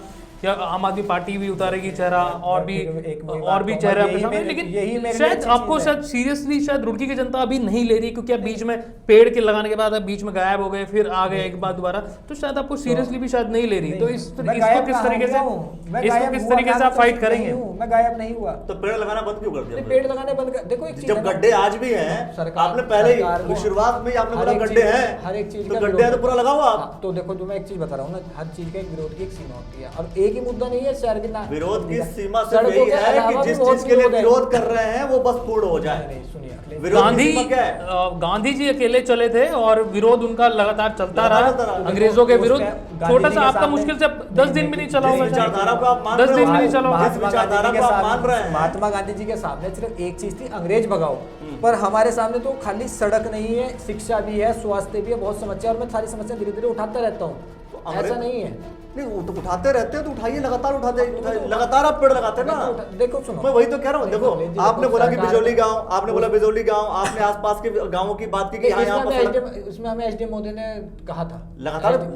Speaker 3: या आम आदमी पार्टी भी उतारेगी चेहरा, और भी चेहरे आपके सामने। लेकिन शायद आपको शायद सीरियसली शायद रुड़की की जनता अभी नहीं ले रही, क्योंकि आप बीच में पेड़ के लगाने के बाद आप बीच में गायब हो गए, फिर आ गए एक बार दोबारा, तो शायद आपको सीरियसली भी शायद नहीं ले रही। तो इसको किस तरीके से आप फाइट करेंगे?
Speaker 2: मैं गायब नहीं हुआ।
Speaker 1: तो पेड़ लगाना बंद क्यों कर दिया?
Speaker 2: पेड़ लगाने बंद कर, देखो एक चीज
Speaker 1: जब
Speaker 2: है ना,
Speaker 1: गड्ढे आज भी हैं,
Speaker 2: सरकार-
Speaker 1: आपने पहले
Speaker 2: सरकार
Speaker 1: ही
Speaker 2: को
Speaker 1: शुरुआत में ही आपने
Speaker 2: हर
Speaker 1: बोला
Speaker 2: एक
Speaker 1: गड्ढे
Speaker 2: चीज-
Speaker 1: हैं,
Speaker 2: हर एक चीज
Speaker 1: तो
Speaker 2: का
Speaker 1: गड्ढे
Speaker 2: विरोध
Speaker 1: हैं तो पूरा लगाओ आप।
Speaker 2: हाँ, तो देखो, जो मैं एक चीज बता रहा हूँ ना, हर चीज का एक विरोध की एक सीमा होती है, और एक ही मुद्दा नहीं है शहर के ना।
Speaker 1: विरोध की सीमा
Speaker 2: सड़कों
Speaker 1: सिर्फ यही
Speaker 2: के
Speaker 1: है
Speaker 2: अलावा
Speaker 1: कि
Speaker 2: भी
Speaker 1: जिस
Speaker 2: बहुत
Speaker 1: चीज के लिए
Speaker 2: विरोध है।
Speaker 1: विरोध कर रहे हैं वो बस पूर्ण हो जाए।
Speaker 2: नहीं, सुनिए, अखिलेश-
Speaker 1: विरोध की
Speaker 3: गांधी
Speaker 1: सीमा क्या है?
Speaker 3: गांधी जी अकेले चले थे और विरोध उनका लगातार चलता
Speaker 1: लगातार
Speaker 3: रहा
Speaker 1: चलता रहा।
Speaker 3: अंग्रेजों के
Speaker 2: उस
Speaker 3: विरुद्ध।
Speaker 2: टाइम
Speaker 3: छोटा
Speaker 2: गांधी
Speaker 3: सा
Speaker 2: जी के
Speaker 3: आपका
Speaker 2: सामने-
Speaker 3: मुश्किल से 10 दिन भी नहीं चला
Speaker 1: जिस
Speaker 3: होगा,
Speaker 1: विचारधारा को आप मान
Speaker 3: 10
Speaker 1: रहे
Speaker 3: दिन
Speaker 1: हो,
Speaker 3: भी नहीं चला होगा।
Speaker 1: जिस विचारधारा को आप मान रहे हैं,
Speaker 2: महात्मा गांधी जी के सामने सिर्फ एक चीज थी, अंग्रेज भगाओ। पर हमारे सामने तो खाली सड़क नहीं है, शिक्षा भी है, स्वास्थ्य भी है, बहुत समस्या, और मैं सारी समस्या धीरे धीरे उठाता रहता हूँ, ऐसा नहीं है।
Speaker 1: नहीं वो तो उठाते रहते हैं, तो उठाइए, लगातार लगातार आप पेड़ लगाते हैं ना।
Speaker 2: देखो सुनो,
Speaker 1: मैं वही तो कह रहा हूँ। देखो आपने बोला कि बिजौली गांव, आपने बोला
Speaker 2: वो-
Speaker 1: बिजौली गांव, आपने आसपास के गांवों की बात की कि यहाँ पर सड़क-
Speaker 2: इसमें हमें एसडीएम मोदी ने कहा था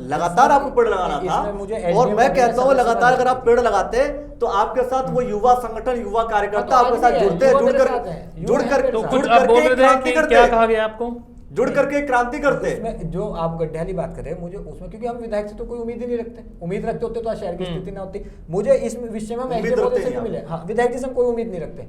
Speaker 1: लगातार आपको पेड़ लगाना
Speaker 2: इसमें मुझे
Speaker 1: था।
Speaker 2: SDM
Speaker 1: और मैं
Speaker 2: मोदी
Speaker 1: कहता हूँ
Speaker 2: ने
Speaker 1: लगातार
Speaker 2: सबसे
Speaker 1: अगर आप पेड़ लगाते तो आपके साथ वो युवा संगठन, युवा कार्यकर्ता आपके साथ जुड़ते,
Speaker 3: कुछ आप बोल रहे थे कि क्या कहा गया आपको?
Speaker 1: जुड़ करके क्रांति करते।
Speaker 2: उसमें जो आप गड्ढे वाली बात कर रहे हैं, मुझे उसमें, क्योंकि हम विधायक से तो कोई उम्मीद ही नहीं रखते, उम्मीद रखते होते तो आज शहर की स्थिति ना होती। मुझे इस विषय में मैं
Speaker 1: उम्मीद
Speaker 2: एसडीएम महोदय
Speaker 1: रखते
Speaker 2: से
Speaker 1: हैं
Speaker 2: भी मिले, हाँ विधायक जी से हम कोई उम्मीद नहीं रखते।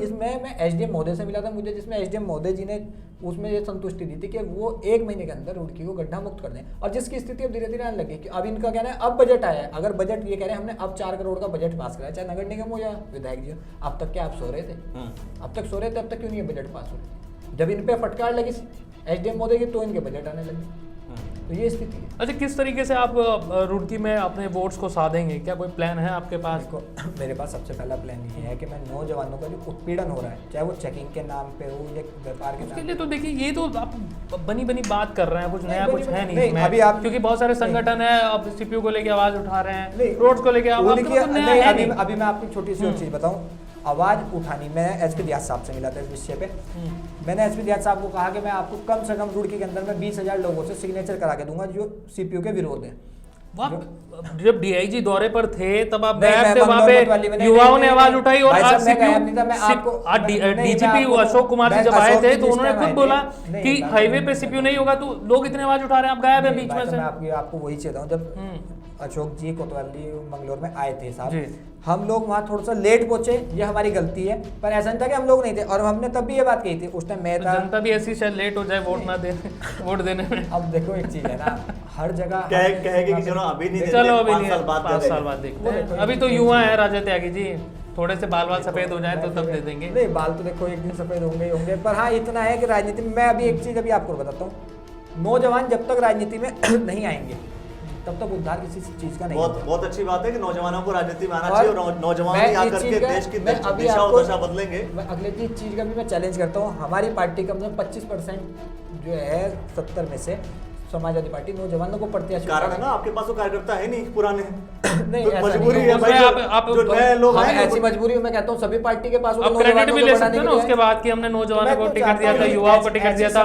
Speaker 2: इसमें मैं एसडीएम महोदय से मिला था, मुझे जिसमें एसडीएम महोदय जी ने उसमें ये संतुष्टि दी थी कि वो 1 महीने के अंदर रुड़की को गड्ढा मुक्त कर दें, और जिसकी स्थिति अब धीरे धीरे आने लगी कि अब इनका कहना है अब बजट आया है। अगर बजट ये कह रहे हैं हमने अब 4 करोड़ का बजट पास कराया, चाहे नगर निगम हो या विधायक जी हो, अब तक क्या आप सो रहे थे? अब तक सो रहे थे, अब तक क्यों नहीं है बजट पास हो रहा? जब इन पे फटकार लगी एसडीएम मोदी की तो इनके बजट आने लगे। तो ये स्थिति है।
Speaker 3: अच्छा, किस तरीके से आप रुड़की में अपने वोट्स को साधेंगे? क्या कोई प्लान है आपके पास?
Speaker 2: देखो, मेरे पास सबसे पहला प्लान ये है कि मैं नौजवानों का जो उत्पीड़न हो रहा है, चाहे वो चेकिंग के नाम पे हो या व्यापार के
Speaker 3: उसके
Speaker 2: नाम
Speaker 3: लिए तो देखिए, ये तो आप बनी बनी बात कर रहे हैं, कुछ नया कुछ है
Speaker 2: नहीं,
Speaker 3: नहीं इसमें।
Speaker 2: अभी आप-
Speaker 3: क्योंकि बहुत सारे संगठन है, अब सीपीयू को लेके आवाज उठा रहे हैं,
Speaker 2: नहीं,
Speaker 3: रोड्स को लेके आवाज,
Speaker 2: उनकी-
Speaker 3: आपका तो नया
Speaker 2: नहीं,
Speaker 3: है
Speaker 2: अभी
Speaker 3: नहीं।
Speaker 2: अभी मैं आपको छोटी सी और चीज़ बताऊं, आवाज़ उठानी, मैं एसपी दियाज साहब से मिला था इस विषय पे। मैंने एसपी दियाज साहब को कहा कि मैं आपको कम से कम रुड़की के अंदर में 20,000 लोगों से सिग्नेचर करा के दूंगा जो सीपीयू के विरोध है।
Speaker 3: जब डीआईजी दौरे पर थे तब आप
Speaker 2: नहीं,
Speaker 3: गए
Speaker 2: मैं
Speaker 3: थे वहां
Speaker 2: मंगनौर वाली में
Speaker 3: पे,
Speaker 2: नहीं,
Speaker 3: युवाओं
Speaker 2: नहीं,
Speaker 3: ने आवाज
Speaker 2: नहीं,
Speaker 3: उठाई और
Speaker 2: भाई
Speaker 3: आज
Speaker 2: साहब, मैं गायब नहीं था, मैं आपको-
Speaker 3: डीजीपी अशोक कुमार जी जब आए थे तो उन्होंने खुद बोला कि हाईवे पे सीपीयू नहीं होगा, तो लोग इतने आवाज उठा रहे हैं, आप गायब है बीच में से।
Speaker 2: मैं आपको वही चाहता हूँ, जब अशोक जी कोतवाली मंगलोर में आए थे
Speaker 3: जी।
Speaker 2: साहब, हम लोग वहाँ थोड़ा सा लेट पहुंचे, ये हमारी गलती है, पर ऐसा नहीं था कि हम लोग नहीं थे, और हमने तब भी ये बात कही थी उस टाइम मैं था।
Speaker 3: जनता भी ऐसी शायद लेट हो जाए वोट ना देने, वोट देने में।
Speaker 2: अब देखो एक चीज है ना, हर जगह
Speaker 1: कहेगी कि चलो अभी नहीं देते,
Speaker 3: चलो अभी
Speaker 1: 5
Speaker 3: नहीं,
Speaker 1: साल बाद
Speaker 3: 5 साल बाद देखते हैं। अभी तो युवा है राजा त्यागी जी, थोड़े से बाल सफेद हो जाए तो तब दे देंगे।
Speaker 2: नहीं, बाल तो देखो एक दिन सफेद होंगे ही होंगे, पर हाँ इतना है कि राजनीति में, मैं अभी एक चीज अभी आपको बताता हूँ, नौजवान जब तक राजनीति में नहीं आएंगे तब तक उद्धार किसी चीज का नहीं होगा।
Speaker 1: बहुत अच्छी बात है कि नौजवानों को राजनीति में आना
Speaker 2: और
Speaker 1: चाहिए, और नौजवान
Speaker 2: मैं
Speaker 1: ही
Speaker 2: इस
Speaker 1: आकर
Speaker 2: चीज
Speaker 1: के
Speaker 2: का-
Speaker 1: देश की
Speaker 2: मैं अभी
Speaker 1: दिशा और
Speaker 2: आपको-
Speaker 1: दशा बदलेंगे।
Speaker 2: मैं अगले चीज का भी मैं चैलेंज करता हूँ, हमारी पार्टी कम से कम 25% जो है 70 में से समाजवादी पार्टी नौजवानों को प्रत्याशी
Speaker 1: कारण है ना, आपके पास तो कार्यकर्ता है नहीं पुराने,
Speaker 2: नहीं,
Speaker 1: तो
Speaker 2: ऐसा
Speaker 1: मजबूरी
Speaker 2: नहीं
Speaker 1: है
Speaker 2: है।
Speaker 1: भाई,
Speaker 3: उसमें आप
Speaker 1: जो नए लोग
Speaker 2: हाँ,
Speaker 1: हैं
Speaker 2: ऐसी मजबूरी मैं कहता हूँ सभी पार्टी के पास
Speaker 3: अब क्रेडिट भी ले सकते हैं ना उसके बाद कि हमने नौजवानों को टिकट दिया था, युवाओं को टिकट दिया था,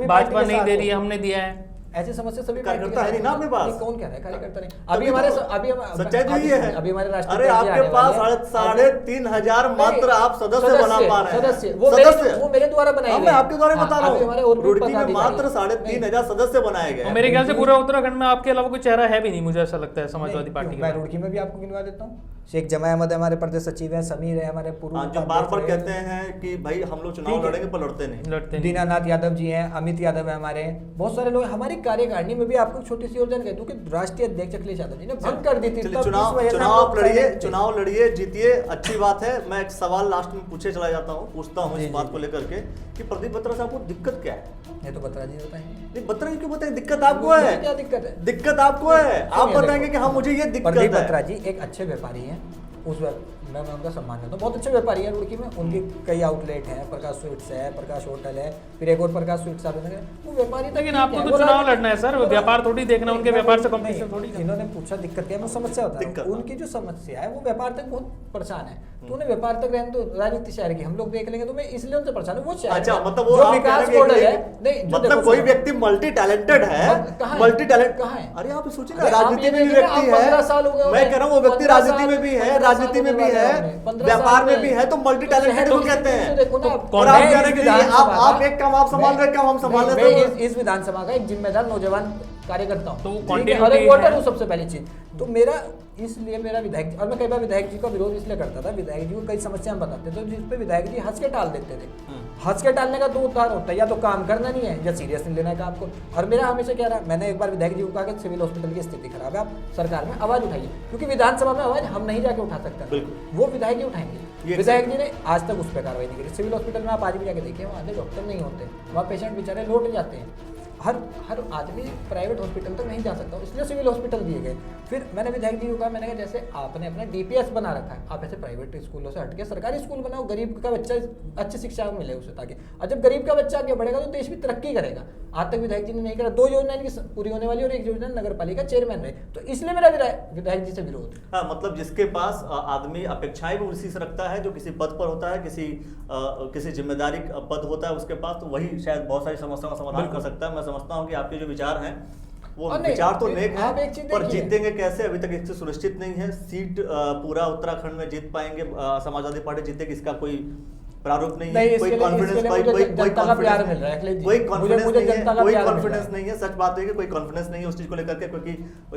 Speaker 3: भाजपा नहीं दे रही है, हमने दिया है।
Speaker 2: ऐसी समस्या सभी
Speaker 1: कार्यकर्ता है नहीं ना अपने पास।
Speaker 2: नहीं, कौन कह रहा है कार्यकर्ता नहीं? अभी हमारे
Speaker 1: सच्चाई तो ये है।
Speaker 2: अभी हमारे राष्ट्रीय
Speaker 1: अरे
Speaker 2: अध्यक्ष
Speaker 1: आपके
Speaker 2: आने
Speaker 1: पास
Speaker 2: वाले हैं।
Speaker 1: 3,500 मात्र आप सदस्य बना पा रहे हैं।
Speaker 2: सदस्य वो मेरे द्वारा बनाए
Speaker 1: हाँ,
Speaker 2: गए।
Speaker 1: मैं आपके द्वारा
Speaker 2: हाँ,
Speaker 1: बता रहा
Speaker 2: अभी हमारे
Speaker 1: हूँ,
Speaker 2: और भी
Speaker 1: रुड़की में
Speaker 2: पदाधिकारी
Speaker 1: मात्र
Speaker 2: हैं।
Speaker 1: 3,500 सदस्य बनाए गए
Speaker 3: और
Speaker 1: हैं।
Speaker 3: मेरे ख्याल से पूरे उत्तराखंड में आपके अलावा कोई चेहरा है भी नहीं, मुझे ऐसा लगता है समाजवादी
Speaker 2: नहीं,
Speaker 3: पार्टी
Speaker 2: क्यों? मैं
Speaker 3: के।
Speaker 2: रुड़की में भी आपको गिनवा देता हूँ, शेख जमा अहमद है हमारे प्रदेश सचिव है, समीर है हमारे पूर्व
Speaker 1: हाँ, जो बार बार कहते हैं कि भाई हम लोग चुनाव
Speaker 2: ठीक है।
Speaker 1: लड़ेंगे पर लड़ते नहीं।
Speaker 3: लड़ते नहीं।
Speaker 2: दीनानाथ यादव जी हैं, अमित यादव है हमारे, बहुत सारे लोग हमारी कार्यकारिणी में भी आपको छोटी सी और जानकारी दूं कि राष्ट्रीय अध्यक्ष अखिलेश यादव जी ने भंग कर दी थी।
Speaker 1: चलिए,
Speaker 2: तब
Speaker 1: चुनाव
Speaker 2: इस वजह से हम
Speaker 1: चुनाव
Speaker 2: लोग
Speaker 1: लड़िए,
Speaker 2: silent थे।
Speaker 1: चुनाव लड़िए, जीतिए, अच्छी बात है। मैं एक सवाल लास्ट में पूछे चला जाता हूँ, पूछता हूँ
Speaker 2: जी,
Speaker 1: इस
Speaker 2: जी,
Speaker 1: बात
Speaker 2: जी।
Speaker 1: को लेकर के कि प्रदीप बत्रा साहब को दिक्कत क्या है?
Speaker 2: ये तो बत्रा जी बताएंगे।
Speaker 1: नहीं, बत्रा जी क्यों बताएं, दिक्कत आपको है?
Speaker 2: क्या दिक्कत है?
Speaker 1: दिक्कत आपको है, आप
Speaker 2: देखो,
Speaker 1: बताएंगे कि हाँ मुझे ये दिक्कत
Speaker 2: प्रदीप
Speaker 1: है।
Speaker 2: बत्रा जी एक अच्छे व्यापारी हैं, मैं उनका सम्मान करता हूँ, बहुत अच्छे व्यापारी हैं रुड़की में, उनके कई आउटलेट हैं, प्रकाश स्वीट्स है, प्रकाश होटल है, फिर एक और प्रकाश स्वीट्स आते हैं, वो व्यापारी तक
Speaker 3: लेकिन
Speaker 2: ठीक
Speaker 3: आपको
Speaker 2: है,
Speaker 3: तो
Speaker 2: वो
Speaker 3: चुनाव
Speaker 2: राजनीति-
Speaker 3: लड़ना है सर, व्यापार थोड़ी देखना, उनके व्यापार से कंपटीशन
Speaker 2: नहीं,
Speaker 3: थोड़ी करना।
Speaker 2: इन्होंने पूछा दिक्कत क्या है, मैं समस्या होता
Speaker 1: दिक्कत।
Speaker 2: है उनकी जो समस्या है वो व्यापार तक बहुत परेशान है, तो उन्हें व्यापार तक रहने दो, राजनीति शहर की हम लोग देख लेंगे, तो मैं इसलिए उनसे परेशान हूँ। वो शहर
Speaker 1: अच्छा,
Speaker 2: है,
Speaker 1: मतलब वो
Speaker 2: जो
Speaker 1: आप कह
Speaker 2: विकास
Speaker 1: रहे हैं
Speaker 2: मॉडल
Speaker 1: कि
Speaker 2: है, नहीं जो
Speaker 1: मतलब
Speaker 2: देखो
Speaker 1: कोई
Speaker 2: सुनो,
Speaker 1: व्यक्ति मल्टी टैलेंटेड है,
Speaker 2: कहाँ है?
Speaker 1: मल्टी टैलेंट
Speaker 2: कहाँ है?
Speaker 1: अरे आप सोचिए ना,
Speaker 2: अरे आप
Speaker 1: राजनीति
Speaker 2: ये
Speaker 1: में भी
Speaker 2: देखिए ना,
Speaker 1: व्यक्ति
Speaker 2: आप 15 साल हो गए
Speaker 1: है,
Speaker 2: होंगे,
Speaker 1: मैं कह रहा हूँ वो व्यक्ति
Speaker 2: 15
Speaker 1: राजनीति में भी है,
Speaker 2: 15
Speaker 1: राजनीति में भी
Speaker 2: साल
Speaker 1: है,
Speaker 2: होने वाले हैं, 15
Speaker 1: व्यापार
Speaker 2: साल
Speaker 1: में भी है, तो मल्टी टैलेंटेड
Speaker 2: तो
Speaker 1: को कहते हैं।
Speaker 2: तो देखो ना,
Speaker 1: और आप
Speaker 2: मैं
Speaker 1: कह
Speaker 2: इस
Speaker 1: रहे हैं कि
Speaker 2: विधानसभा
Speaker 1: आप
Speaker 2: का-
Speaker 1: एक काम आप संभाल रहे, काम हम संभाल
Speaker 2: मैं
Speaker 1: लेते हैं।
Speaker 2: इस विधानसभा का एक जिम्मेदार नौजवान कार्यकर्ता हूँ,
Speaker 3: तो वो
Speaker 2: ठीक है,
Speaker 3: continuity
Speaker 2: और एक वोटर
Speaker 3: है।
Speaker 2: हूँ सबसे पहली चीज। तो मेरा इसलिए मेरा विधायक, और मैं कई बार विधायक जी का विरोध इसलिए करता था, विधायक जी को कई समस्या हम बताते थे जिस पे विधायक जी हंस के टाल देते थे। हंस के टालने का दो उदाहरण होता है, या तो काम करना नहीं है या सीरियस नहीं लेना है काम को। और मेरा हमेशा क्या रहा, मैंने एक बार विधायक जी को कहा कि सिविल हॉस्पिटल की स्थिति खराब है, आप सरकार में आवाज उठाइए, क्योंकि विधानसभा में आवाज हम नहीं जाके उठा सकते,
Speaker 1: बिल्कुल।
Speaker 2: वो विधायक जी उठाएंगे।
Speaker 1: ये
Speaker 2: विधायक जी ने आज तक उस पर कार्रवाई नहीं करी। सिविल हॉस्पिटल में आप आज भी जाके देखिए, वहाँ आधे डॉक्टर नहीं होते, वहाँ पेशेंट बेचारे लौट जाते हैं। हर आदमी प्राइवेट हॉस्पिटल तक नहीं जा सकता, इसलिए सिविल हॉस्पिटल दिए गए। फिर मैंने विधायक जी को कहा, मैंने कहा जैसे आपने अपना डीपीएस बना रखा है, आप ऐसे प्राइवेट स्कूलों से हटके सरकारी स्कूल बनाओ, गरीब का बच्चा अच्छी शिक्षा मिले उसे, ताकि और जब गरीब का बच्चा आगे बढ़ेगा तो देश भी तरक्की करेगा। आज तक विधायक जी ने नहीं करा। 2 योजना इनकी पूरी होने वाली और एक योजना नगर पालिका चेयरमैन रहे, तो इसलिए मेरा विधायक जी से विरोध।
Speaker 1: हाँ, मतलब जिसके पास आदमी अपेक्षाएं भी उसी से रखता है, जो किसी पद पर होता है, किसी जिम्मेदारी पद होता है उसके पास, तो वही शायद बहुत सारी समस्याओं का समाधान कर सकता है। मैं समझता हूँ कि आपके जो विचार हैं वो विचार तो नेक है, पर जीतेंगे कैसे अभी तक इससे सुनिश्चित नहीं है। सीट पूरा उत्तराखंड में जीत पाएंगे, समाजवादी पार्टी जीतेगी, इसका कोई प्रारूप नहीं है, कोई कॉन्फिडेंस नहीं है। सच बात है कि कोई कॉन्फिडेंस नहीं है उस चीज को लेकर के, क्योंकि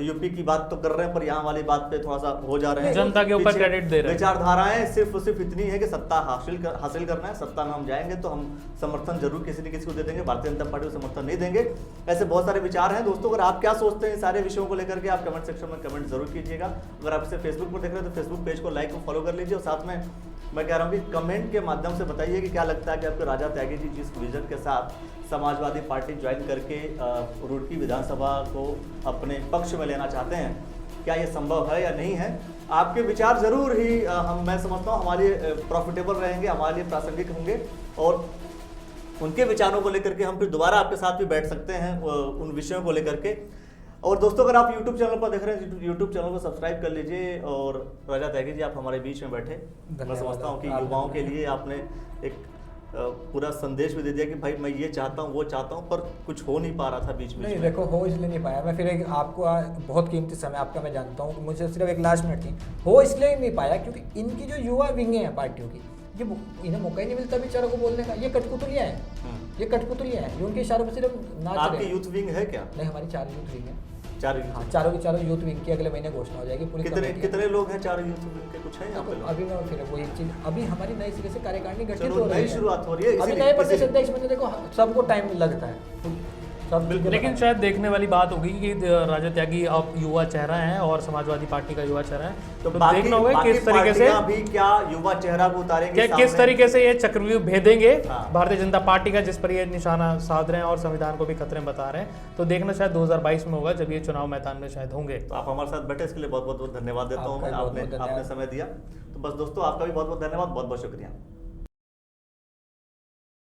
Speaker 1: यूपी की बात तो कर रहे हैं पर यहाँ वाली बात पे थोड़ा सा हो जा रहे हैं,
Speaker 3: जनता के ऊपर क्रेडिट दे रहे हैं।
Speaker 1: विचारधाराएं सिर्फ इतनी है कि सत्ता हासिल करना है, सत्ता में हम जाएंगे तो हम समर्थन जरूर किसी न किसी को दे देंगे, भारतीय जनता पार्टी को समर्थन नहीं देंगे। ऐसे बहुत सारे विचार हैं दोस्तों। अगर आप क्या सोचते हैं सारे विषयों को लेकर के, आप कमेंट सेक्शन में कमेंट जरूर कीजिएगा। अगर आप इसे फेसबुक पर देख रहे हैं तो फेसबुक पेज को लाइक और फॉलो कर लीजिए, और साथ में मैं कह रहा हूँ कि कमेंट के माध्यम से बताइए कि क्या लगता है कि आपको राजा त्यागी जी जिस विजन के साथ समाजवादी पार्टी ज्वाइन करके रुड़की विधानसभा को अपने पक्ष में लेना चाहते हैं, क्या ये संभव है या नहीं है। आपके विचार जरूर ही मैं समझता हूँ हमारे लिए प्रॉफिटेबल रहेंगे, हमारे लिए प्रासंगिक होंगे, और उनके विचारों को लेकर के हम फिर दोबारा आपके साथ भी बैठ सकते हैं उन विषयों को लेकर के। और दोस्तों, अगर आप YouTube चैनल पर देख रहे हैं, YouTube चैनल को सब्सक्राइब कर लीजिए। और राजा त्यागी जी, आप हमारे बीच में बैठे, मैं समझता हूँ कि युवाओं के लिए आपने एक पूरा संदेश भी दे दिया कि भाई मैं ये चाहता हूँ, वो चाहता हूँ, पर कुछ हो नहीं पा रहा था बीच में।
Speaker 2: नहीं देखो, हो इसलिए नहीं पाया मैं। फिर एक आपको बहुत कीमती समय आपका मैं जानता हूँ, मुझे सिर्फ एक लास्ट मिनट थी, हो इसलिए नहीं पाया क्योंकि इनकी जो युवा विंगे हैं पार्टियों की, ये इन्हें मौका ही नहीं मिलता बेचारों को बोलने का। ये कठपुतलियाँ हैं, ये कठपुतलियाँ हैं, ये उनके इशारों पर सिर्फ नाच रहे हैं।
Speaker 1: आपकी यूथ विंग है क्या?
Speaker 2: नहीं, हमारी 4 यूथ विंग है।
Speaker 1: चारों
Speaker 2: की चारों यूथ विंग की अगले महीने घोषणा हो जाएगी। पूरी
Speaker 1: कितने लोग हैं 4 यूथ विंग के? कुछ है यहाँ पे?
Speaker 2: अभी मैं फिर वही चीज, अभी हमारी नई सिरे से कार्यकारिणी गठित
Speaker 1: हो रही है, शुरुआत हो रही है।
Speaker 2: अभी नए प्रदेश अध्यक्ष बनने देखो सबको टाइम लगता है सब,
Speaker 3: लेकिन शायद देखने वाली बात होगी कि राजा त्यागी अब युवा चेहरा है और समाजवादी पार्टी का युवा चेहरा है, तो देखना होगा किस तरीके से भी क्या युवा चेहरा को उतारेंगे, किस तरीके से ये चक्रव्यूह भेदेंगे भारतीय जनता पार्टी का, जिस पर ये निशाना साध रहे हैं और संविधान को भी खतरे में बता रहे हैं। तो देखना शायद 2022 में होगा, जब ये चुनाव मैदान में शायद होंगे। तो आप हमारे साथ बैठे, इसके लिए बहुत बहुत धन्यवाद देता हूँ, आपने समय दिया। तो बस दोस्तों, आपका भी बहुत बहुत धन्यवाद, बहुत बहुत शुक्रिया।